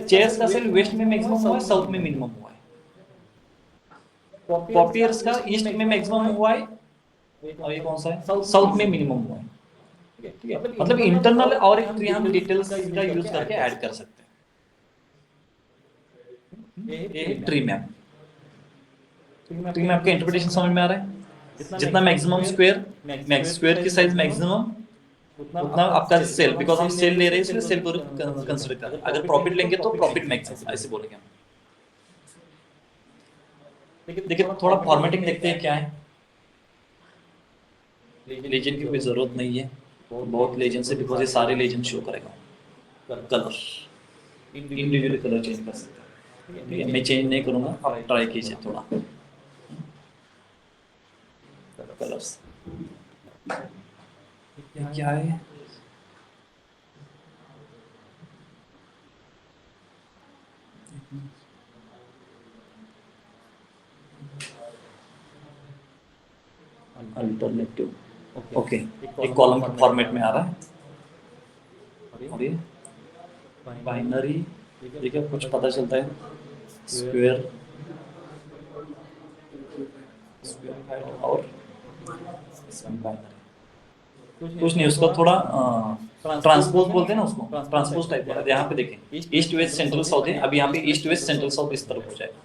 चेयर्स का सेल वेस्ट में मैक्सिमम हुआ है, साउथ में मिनिमम हुआ है। कॉपियर्स का ईस्ट में मैक्सिमम हुआ है और ये कौन सा है? साउथ में मिनिमम हुआ है। ठीक है, मतलब इंटरनल और एक ट्री हम डिटेल्स का यूज करके ऐड कर सकते हैं। ये ट्री मैप। ट्री मैप का इंटरप्रिटेशन समझ में आ रहा है? जितना मैक्सिमम स्क्वायर की साइज मैक्सिमम उतना आपका सेल, बिकॉज हम सेल ले रहे हैं इसलिए सेल को कंसीडर कर रहे हैं। अगर प्रॉफिट लेंगे तो प्रॉफिट मैक्सिमम ऐसे बोलेंगे हम। देखिए थोड़ा फॉर्मेटिंग देखते हैं क्या है। लेजेंड की कोई जरूरत नहीं है, बहुत लेजेंड से, बिकॉज ये सारे लेजेंड शो करेगा। कलर इंडिविजुअली कलर चेंज कर सकते हैं। ठीक है, मैं चेंज नहीं करूंगा, आप ट्राई कीजिए थोड़ा कलर्स। क्या है? अल्टरनेटिव, ओके, एक कॉलम के फॉर्मेट में आ रहा है। और ये बाइनरी, देखिए कुछ पता चलता है। स्क्वायर और बाइनरी कुछ नहीं, उसका थोड़ा ट्रांसपोज बोलते हैं ना, उसको ट्रांसपोज टाइप का। यहाँ पे देखें ईस्ट वेस्ट सेंट्रल साउथ है, अभी यहाँ पे ईस्ट वेस्ट सेंट्रल साउथ इस तरफ हो जाएगा।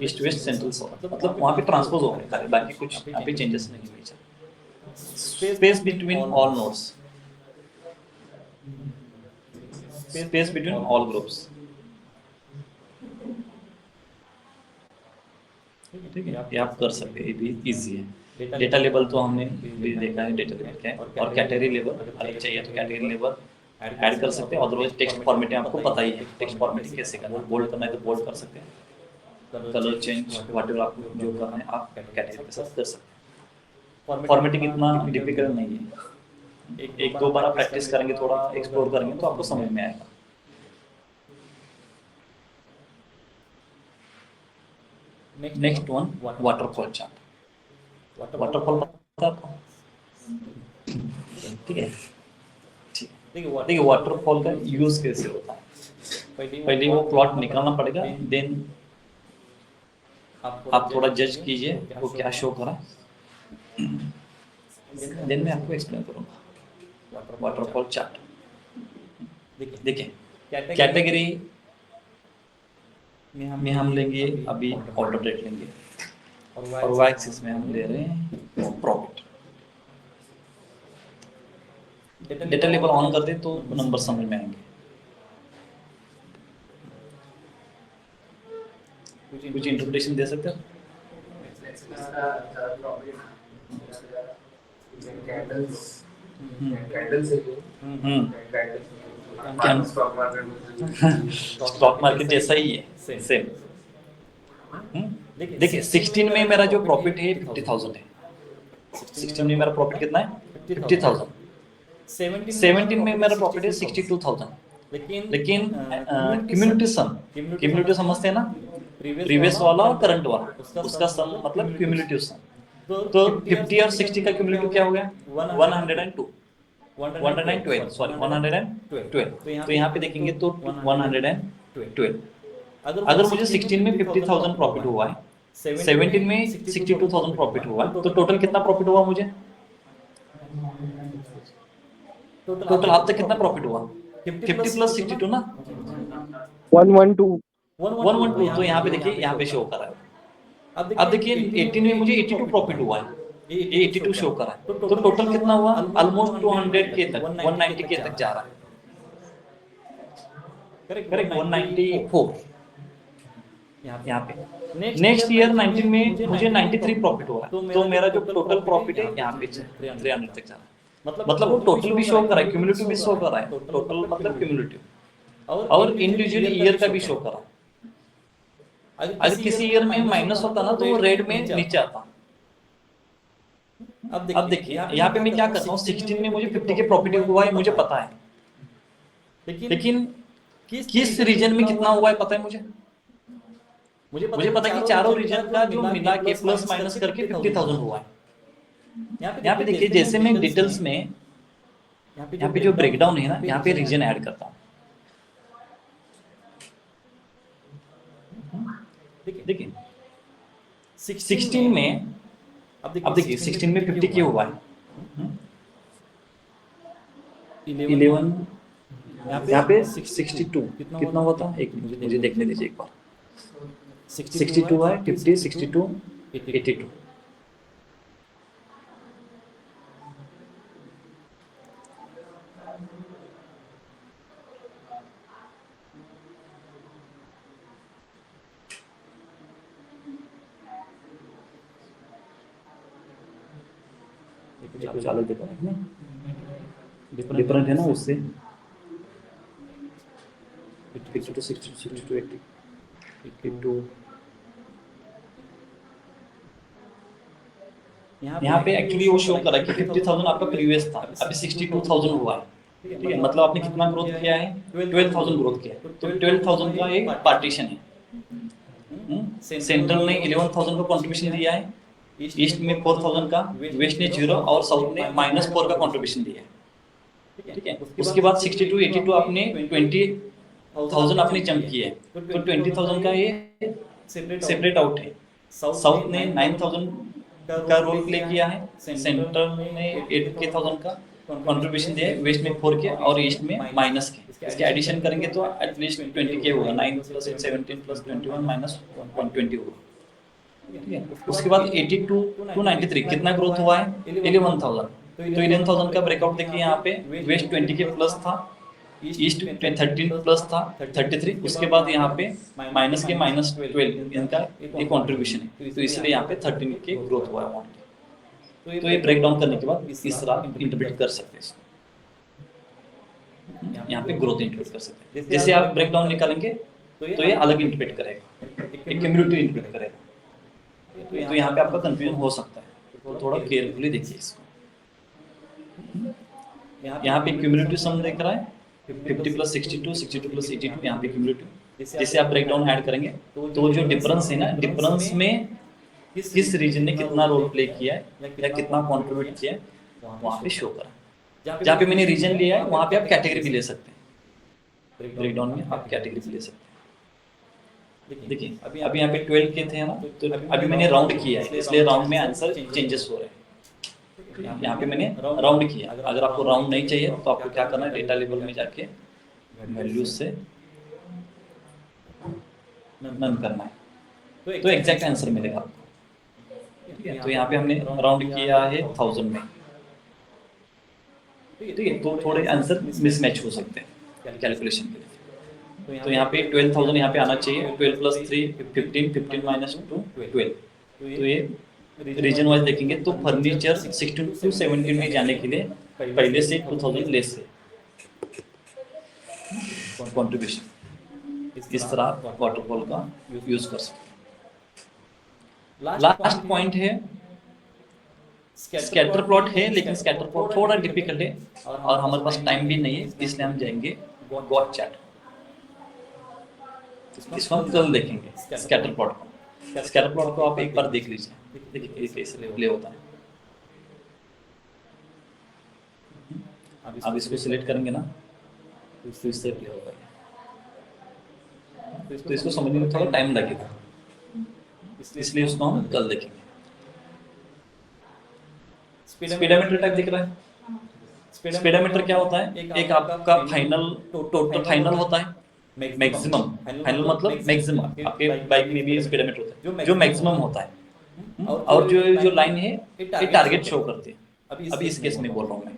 ईस्ट वेस्ट सेंट्रल साउथ मतलब वहाँ पे ट्रांसपोज हो गया, बाकी कुछ यहाँ पे चेंजेस नहीं हुए। Space between all nodes, space between all groups. ठीक है, ये आप कर सकते हैं, ये भी इजी है। डेटा लेबल तो हमने भी देखा है, डेटा लेबल क्या है। और कैटेगरी लेबल अगर चाहिए तो कैटेगरी लेबल ऐड कर सकते हैं। अदरवाइज टेक्स्ट फॉर्मेटिंग आपको पता ही है, टेक्स्ट फॉर्मेटिंग कैसे करना है। बोल्ड करना है तो बोल्ड कर सकते हैं, कलर चेंज व्हाटएवर आपको जो करना है आप कैटेगरी के साथ कर सकते हैं। फॉर्मेटिंग इतना डिफिकल्ट नहीं है, एक दो बार आप प्रैक्टिस करेंगे, थोड़ा एक्सप्लोर करेंगे तो आपको समझ में आएगा। Next one waterfall chart. Waterfall पता आपको? ठीक है, देखिए वाटरफॉल का यूज कैसे होता है। पहले वो प्लॉट निकालना पड़ेगा, देन आप थोड़ा जज कीजिए वो क्या शो करा, देन मैं आपको एक्सप्लेन करूंगा। वाटरफॉल चार्ट देखिए, कैटेगरी में हम लेंगे अभी ऑर्डर डेट लेंगे, और वाई एक्सिस में हम ले रहे हैं प्रॉफिट। डेटा लेबल ऑन कर दे तो नंबर समझ में आएंगे। कुछ इंटरप्रिटेशन दे सकते हो? स्टॉक मार्केट जैसा ही है, सेम। देखिए 16 में मेरा जो प्रॉफिट है 50,000 है। 16 में मेरा प्रॉफिट कितना है? 50,000। 17 में मेरा प्रॉफिट है 62,000। लेकिन क्यूमुलेटिव समझते हैं ना, प्रीवियस वाला और करंट वाला, उसका सम मतलब क्यूमुलेटिव सम। तो 50 और 60 का क्यूमुलेटिव क्या हो गया? 102, 112, सॉरी 112। तो यहाँ पे देखेंगे तो 112। अगर मुझे 16 में 50,000 प्रॉफिट हुआ है, 17 में 62,000 प्रॉफिट हुआ है, तो टोटल कितना प्रॉफिट हुआ मुझे? टोटल अब तक कितना प्रॉफिट हुआ? 50 प्लस 62 ना, 112। 112। तो यहाँ पे देखिए, यहाँ पे शो कर रहा है। अब देखिए 18 में मुझे 82 प्रॉफिट हुआ है, ये 82 शो कर रहा है। तो टोटल कितना हुआ? ऑलमोस्ट 200 के तक, 190 के तक जा रहा है। करेक्ट, 194 यहाँ पे। नेक्स्ट ईयर 19 में मुझे 93 प्रॉफिट हुआ है, तो मेरा जो टोटल प्रॉफिट है यहाँ पे 300 तक जा रहा है। मतलब वो टोटल भी शो कर रहा है, क्यूमुलेटिव भी शो कर रहा है। टोटल मतलब क्यूमुलेटिव और इंडिविजुअल ईयर का भी शो कर रहा है। अगर किसी ईयर में माइनस होता ना तो वो रेड में नीचे आता। अब देखिए यहाँ पे मैं क्या करता हूँ, 16 में मुझे 50 के प्रॉफिट हुआ है, मुझे पता है। लेकिन किस रीजन में कितना हुआ है पता है मुझे? मुझे पता है कि चारों रीजन का जो मिला के प्लस माइनस करके 50,000 हुआ है। यहाँ पे देखिए, जैसे मैं डिटेल्स में यहाँ पे जो ब्रेकडाउन है ना, यहाँ पे रीजन ऐड करता हूँ। देखिए 16 में, अब देखिए 16 में 50 क्यों हुआ है? 11 यहाँ पे 62 कितना हुआ था? एक मिनट मुझे देखने दीजिए एक बार। 62 है, 50, 62, 82। चालू देखो डिफरेंट है ना उससे। 52, 62, 82। यहाँ पे एक्चुअली वो शो कर रहा है कि 50,000 आपका प्रीवियस था, अभी 62,000 हुआ है। ठीक है, मतलब आपने कितना ग्रोथ किया है? 12,000 ग्रोथ किया है। तो 12,000 का एक पार्टीशन है। सेंट्रल ने 11,000 का कंट्रीब्यूशन दिया है, ईस्ट में 4,000 का, वेस्ट ने 0 और साउथ ने -4 का कंट्रीब्यूशन दिया है। ठीक है, उसके बाद 62, 82 आपने 20,000 आपने जंप किया है। तो 20,000 का ये सेपरेट आउट है। साउथ ने 9,000 का रोल प्ले किया है, सेंट्रल ने 8,000 का कंट्रीब्यूशन दिया है, वेस्ट में 4 के और ईस्ट में माइनस के। इसके एडिशन करेंगे तो एटलीस्ट 20 के होगा। 9 + 8 17 + 21 - 120 होगा। ठीक है, उसके बाद 82 to 93 कितना ग्रोथ हुआ है? 11,000। तो 11,000 का ब्रेकआउट देखिए, यहाँ पे वेस्ट 20 के प्लस था, ईस्ट 13 प्लस था 33। उसके बाद यहाँ पे माइनस के -12 इनका एक कंट्रीब्यूशन है, तो इसलिए यहाँ पे 13 के ग्रोथ हुआ है। तो ये ब्रेक डाउन करने के बाद इस तरह इंटरप्रेट कर सकते हैं। यहाँ पे ग्रोथ इंटरप्रेट कर सकते हैं। जैसे आप ब्रेक डाउन निकालेंगे तो ये अलग इंटरप्रेट करेगा, एक क्यूमुलेटिव इंटरप्रेट करेगा। तो यहाँ पे आपका कंफ्यूजन हो सकता है, तो थोड़ा केयरफुली देखिए इसको। यहाँ पे क्यूमुलेटिव सम देख रहा है 50 + 62, 62 + 82, यहाँ पे क्यूमुलेटिव। जैसे आप ब्रेकडाउन ऐड करेंगे तो जो डिफरेंस है ना, डिफरेंस में किस रीजन ने कितना रोल प्ले किया है या कितना कंट्रीब्यूट किया है, वहाँ पे शो करा। जहाँ पे मैंने रीजन लिया है वहाँ पे आप कैटेगरी भी ले सकते हैं। ब्रेकडाउन में आप कैटेगरी भी ले सकते हैं। देखिए अभी यहाँ पे 12 के थे ना, तो अभी मैंने राउंड किया है, इसलिए राउंड में आंसर चेंजेस हो रहे हैं। यहाँ पे मैंने राउंड किया। अगर आपको राउंड नहीं चाहिए तो आपको क्या करना है, डेटा लेवल में जाके वैल्यूज से नन करना है, तो एग्जैक्ट आंसर मिलेगा आपको। ठीक है, तो यहाँ पे हमने राउंड किया है 1000 में। ठीक है, तो थोड़े आंसर मिसमैच हो सकते हैं कैलकुलेशन के लिए। तो यहाँ पे 12,000 यहाँ पे आना चाहिए। 12 + 3 15, 15 - 2 12। तो ये रीजन वाइज देखेंगे तो फर्नीचर 16 to 17 में जाने के लिए पहले से 2000 लेस है कंट्रीब्यूशन। इस तरह वाटरफॉल का यूज कर सकते हैं। लास्ट पॉइंट है स्कैटर प्लॉट है, लेकिन स्कैटर प्लॉट थोड़ा डिफिकल्ट है और हमारे पास टाइम भी नहीं है, इसलिए हम जाएंगे गॉट चार्ट। इसको हम कल देखेंगे स्कैटर प्लॉट को। स्कैटर प्लॉट को आप एक बार देख लीजिए, देखिए कैसे प्ले होता है। अब इसको सिलेक्ट करेंगे ना तो इससे प्ले होगा। तो इसको समझने में थोड़ा टाइम लगेगा, इसलिए उसको हम कल देखेंगे। स्पीडोमीटर टाइप दिख रहा है। स्पीडोमीटर क्या होता है? एक आपका फाइनल टोटल फाइनल होता है, मैक्सिमम। फाइनल मतलब मैक्सिमम। आपके बाइक में भी स्पीडोमीटर होता है जो मैक्सिमम होता है, और जो लाइन है ये टारगेट शो करती है। अभी इस केस में बोल रहा हूँ मैं,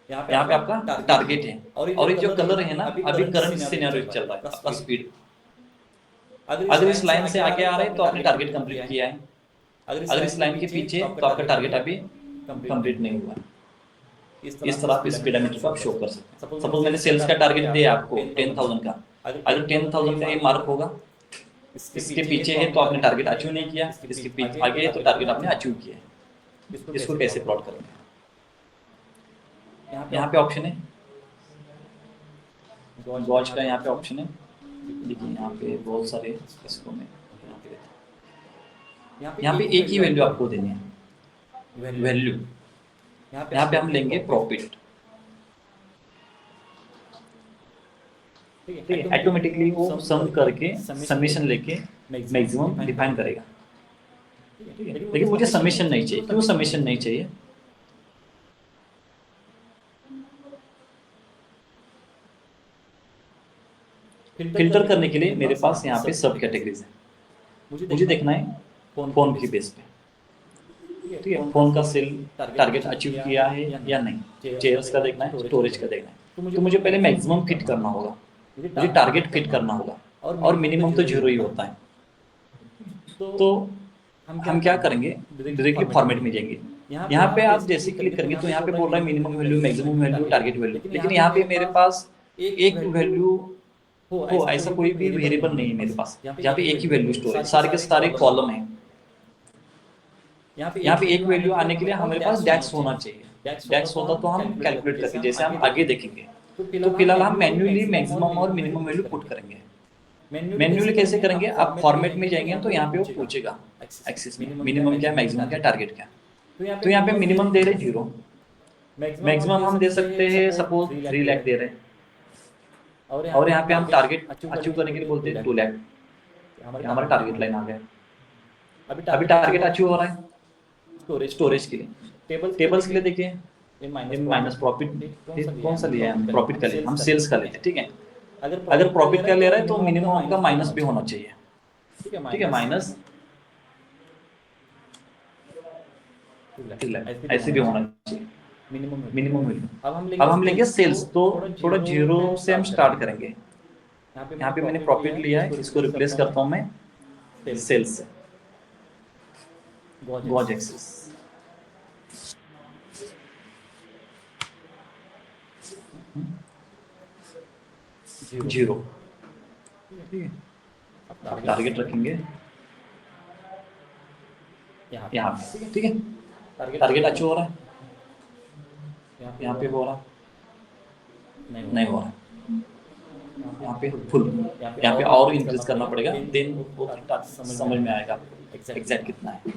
यहाँ पे आपका टारगेट है और ये जो कलर है ना, अभी करंट सिनेरियो चल रहा है आपका स्पीड। अगर इस लाइन से आगे आ रहे हैं तो आपने टारगेट कंप्लीट किया है, अगर इस लाइन के पीछे तो आपका टारगेट अभी कंप्लीट नहीं हुआ। इस तरह आप स्पीडोमीटर को आप शो कर सकते हैं। सपोज मैंने सेल्स का टारगेट दिया आपको 10,000 का, अगर 10,000 का ये मार्क होगा, इसके पीछे है तो आपने टारगेट अचीव नहीं किया, इसके पीछे आगे है तो टारगेट आपने अचीव किया है। इसको कैसे प्लॉट करेंगे? यहाँ पे ऑप्शन है गॉज का यहाँ पे ऑप्शन है, देखिए यहाँ पे बहुत सारे इसको में यहाँ पे देता हूँ। यहाँ पे एक ही वैल्यू आपको देनी है, वैल्यू। यहाँ पे हम लेंगे प्रॉफिट, ठीक है। ऑटोमेटिकली वो सम करके समीशन लेके मैक्सिमम डिफाइन करेगा, ठीक है। लेकिन मुझे समीशन नहीं चाहिए। क्यों समीशन नहीं चाहिए? फिल्टर करने के लिए मेरे पास यहाँ पे सब कैटेगरीज है। मुझे देखना है फोन की बेस पे, ठीक है। फोन का सेल टारगेट अचीव किया है या नहीं, चेयर्स का देखना है, स्टोरेज का देखना है। तो मुझे पहले मैक्सिमम फिट करना होगा, मुझे टारगेट फिट करना होगा, और मिनिमम तो 0 ही होता है। तो हम क्या करेंगे, डायरेक्टली फॉर्मेट में जाएंगे। यहाँ पे आप जैसे क्लिक करेंगे तो यहाँ पे बोल रहा है minimum value, maximum value, target value. लेकिन यहाँ पे मेरे पास एक वैल्यू हो ऐसा कोई भी वेरिएबल नहीं है मेरे पास। यहाँ पे एक ही वैल्यू स्टोर है, सारे के सारे कॉलम है। यहाँ पे एक वैल्यू आने के लिए हमारे पास डैक्स होना चाहिए। डैक्स होता तो हम कैलकुलेट करके, जैसे हम आगे देखेंगे। तो फिलहाल हम मैन्युअली मैक्सिमम और मिनिमम वैल्यू पुट करेंगे। मैन्युअली कैसे करेंगे? आप फॉर्मेट में जाएंगे तो यहाँ पे वो पूछेगा एक्सिस में मिनिमम क्या, मैक्सिमम क्या, टारगेट क्या। तो यहाँ पे मिनिमम दे रहे 0, मैक्सिमम हम दे सकते हैं सपोज 3 लाख दे रहे हैं, और यहाँ पे हम टारगेट अचीव करने के लिए बोलते हैं 2 लाख। हमारा टारगेट लाइन आ गया। अभी टारगेट अचीव हो रहा है स्टोरेज के लिए। टेबल्स के लिए देखिए, माइनस प्रॉफिट कौन सा लिया है? प्रॉफिट का लिया, हम सेल्स का लेते हैं, ठीक है। अगर प्रॉफिट का ले रहा है तो मिनिमम आपका माइनस भी होना चाहिए, ठीक है। माइनस ऐसे भी होना चाहिए मिनिमम वैल्यू। अब हम लेंगे सेल्स, तो थोड़ा 0 से हम स्टार्ट करेंगे। यहाँ पे मैंने प्रॉफिट लिया है, इसको रिप्लेस करता हूँ मैं सेल्स से, गॉज एक्सिस। जीरो, ठीक है। अब टारगेट रखेंगे यहाँ पे, ठीक है। टारगेट अचीव हो रहा है, यहाँ पे हो रहा नहीं हो रहा है, यहाँ पे फुल। यहाँ पे और इंक्रीज करना पड़ेगा, देन वो समझ में आएगा एग्जैक्ट कितना है।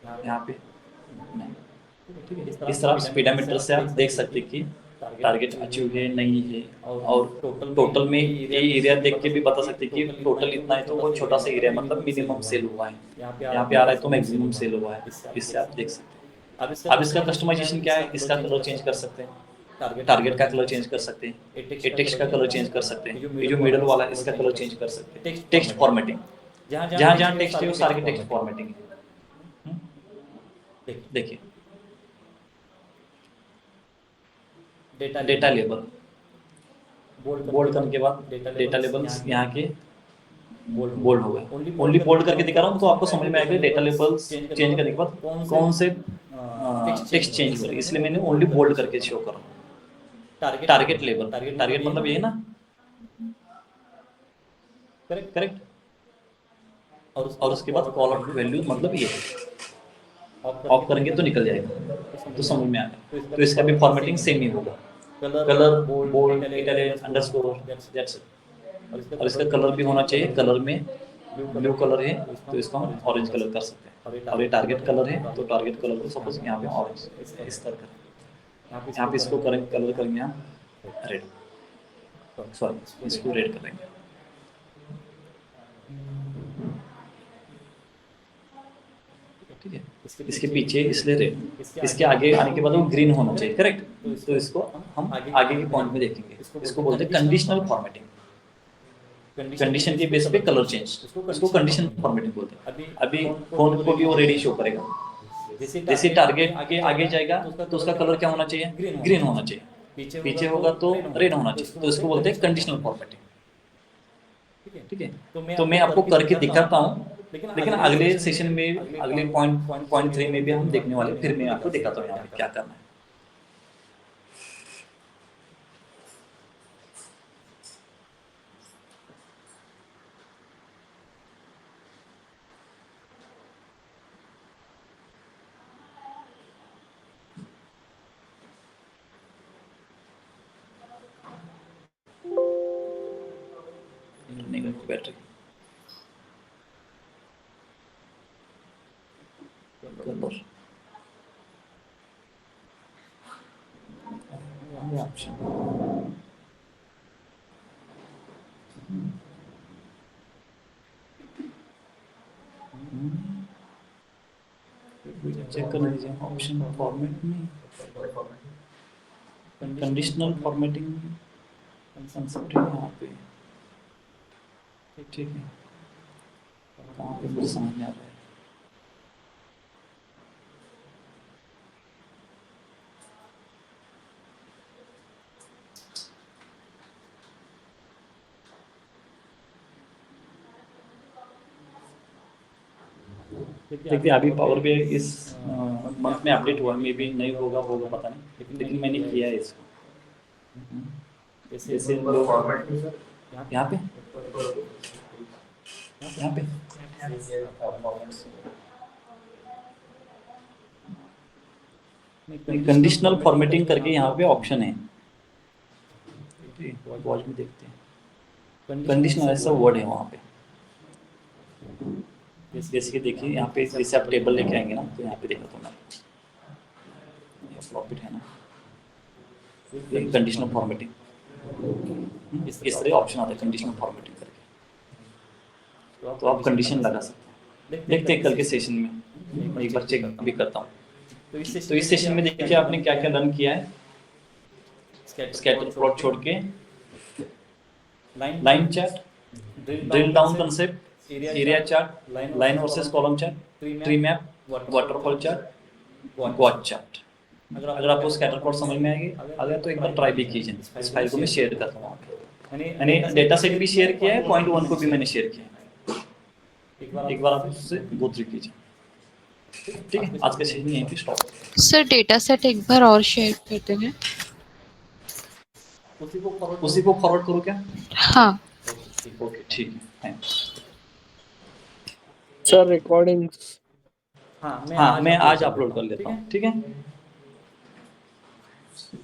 यहाँ पे नहीं, ठीक है। इस तरह स्पीडोमीटर से आप देख सकते कि टारगेट अचीव है नहीं है, और टोटल में ये एरिया देख के भी बता सकते कि टोटल इतना है तो वो छोटा सा एरिया मतलब मिनिमम सेल हुआ है। यहाँ पे आ रहा है तो मैक्सिमम सेल हुआ है, इससे आप देख सकते हैं। अब इसका कस्टमाइजेशन क्या है? इसका कलर चेंज कर सकते हैं, टारगेट का कलर चेंज कर सकते हैं, ये टेक्स्ट का कलर चेंज कर सकते हैं, ये जो मिडल वाला है इसका कलर चेंज कर सकते हैं। टेक्स्ट फॉर्मेटिंग, जहाँ जहाँ टेक्स्ट है वो सारे के टेक्स्ट फॉर्मेटिंग है। देखिए डेटा लेबल, बोल्ड करने के बाद डेटा लेबल्स यहाँ के बोल्ड हो गए। ओनली बोल्ड करके दिखा रहा हूँ तो आपको समझ में आएगा डेटा लेबल्स चेंज करने के बाद कौन से टेक्स्ट चेंज हो रहे, इसलिए मैंने ओनली बोल्ड करके शो कर रहा हूँ। टारगेट लेबल, टारगेट मतलब ये है ना, करेक्ट। और उसके बाद कॉल आउट वैल्यू मतलब ये ऑफ करेंगे तो निकल जाएगा, तो समझ में आएगा। तो इसका भी फॉर्मेटिंग सेम ही होगा, colour bold, italic, underscore, that's it. और इसका कलर भी होना चाहिए, कलर में ब्लू कलर है तो इसको हम ऑरेंज कलर कर सकते हैं, और ये टारगेट कलर है तो टारगेट कलर को सपोज यहाँ पे ऑरेंज इस तरह करें। यहाँ पे इसको करेंगे, कलर करेंगे यहाँ रेड, सॉरी इसको रेड करेंगे, ठीक है। इसके पीछे इसलिए रेड, इसके आगे आने के बाद वो ग्रीन होना चाहिए, करेक्ट। तो इसको हम आगे के पॉइंट में देखेंगे, इसको बोलते हैं कंडीशनल फॉर्मेटिंग। कंडीशन के बेस पे कलर चेंज, उसको कंडीशन फॉर्मेटिंग बोलते हैं। अभी फोन को भी वो रेड शो करेगा, जैसे टारगेट के आगे जाएगा तो उसका कलर क्या होना चाहिए? ग्रीन होना चाहिए। पीछे होगा तो रेड होना चाहिए, तो इसको बोलते हैं कंडीशनल फॉर्मेटिंग, ठीक है। तो मैं आपको करके दिखाता हूँ, लेकिन अगले सेशन में, अगले पॉइंट 3 में भी हम देखने वाले, फिर मैं आपको दिखाता हूँ यहाँ पे क्या करना है। बैटरी। कलर ऑप्शन चेक कर लीजिए ऑप्शन फॉर्मेट में कंडीशनल फॉर्मेटिंग कंसेप्ट है यहाँ पे। ठीक है, कहाँ पे मुझे समझ में आ रहा है। देखिए अभी पावर BI इस मंथ में अपडेट हुआ, मे भी नहीं होगा पता नहीं, लेकिन मैंने किया है इसको। जैसे लोग यहाँ पे कंडीशनल फॉर्मेटिंग करके यहाँ पे ऑप्शन है, वॉच में देखते हैं। कंडीशनल ऐसा वर्ड है वहाँ पे। जैसे कि देखिए यहाँ पे जैसे आप टेबल लेके आएंगे ना, तो यहाँ पे देखा तो मैं प्रॉफिट है ना, ये कंडीशनल फॉर्मेटिंग इस तरह ऑप्शन आता है कंडीशनल फॉर्मेटिंग करके। तो आप कंडीशन लगा सकते हैं। देखते हैं कल के सेशन में, मैं एक बार चेक भी करता हूँ। तो इस सेशन में देखिए आपने क्या क्या रन किया है। स्कैटर प्लॉट छोड़ के line chart, drill down concept, area chart, line versus column chart, tree map, waterfall chart, gauge chart. अगर आपको स्कैटर प्लॉट समझ में आएगी अगर तो एक बार ट्राई भी कीजिए। इस फाइल को मैं शेयर करता हूँ, मैंने डेटा सेट भी शेयर किया है, पॉइंट 1 को भी मैंने शेयर किया है। एक बार आप उससे गो थ्रू कीजिए। ठीक है, आज का सेशन यहीं पे स्टॉप। सर डेटा सेट एक बार और शेयर कर देंगे। उसी को फॉरवर्ड करो क्या? हाँ ओके ठीक है, थैंक्स। सर रिकॉर्डिंग्स हाँ मैं आज अपलोड कर लेता हूँ। ठीक है।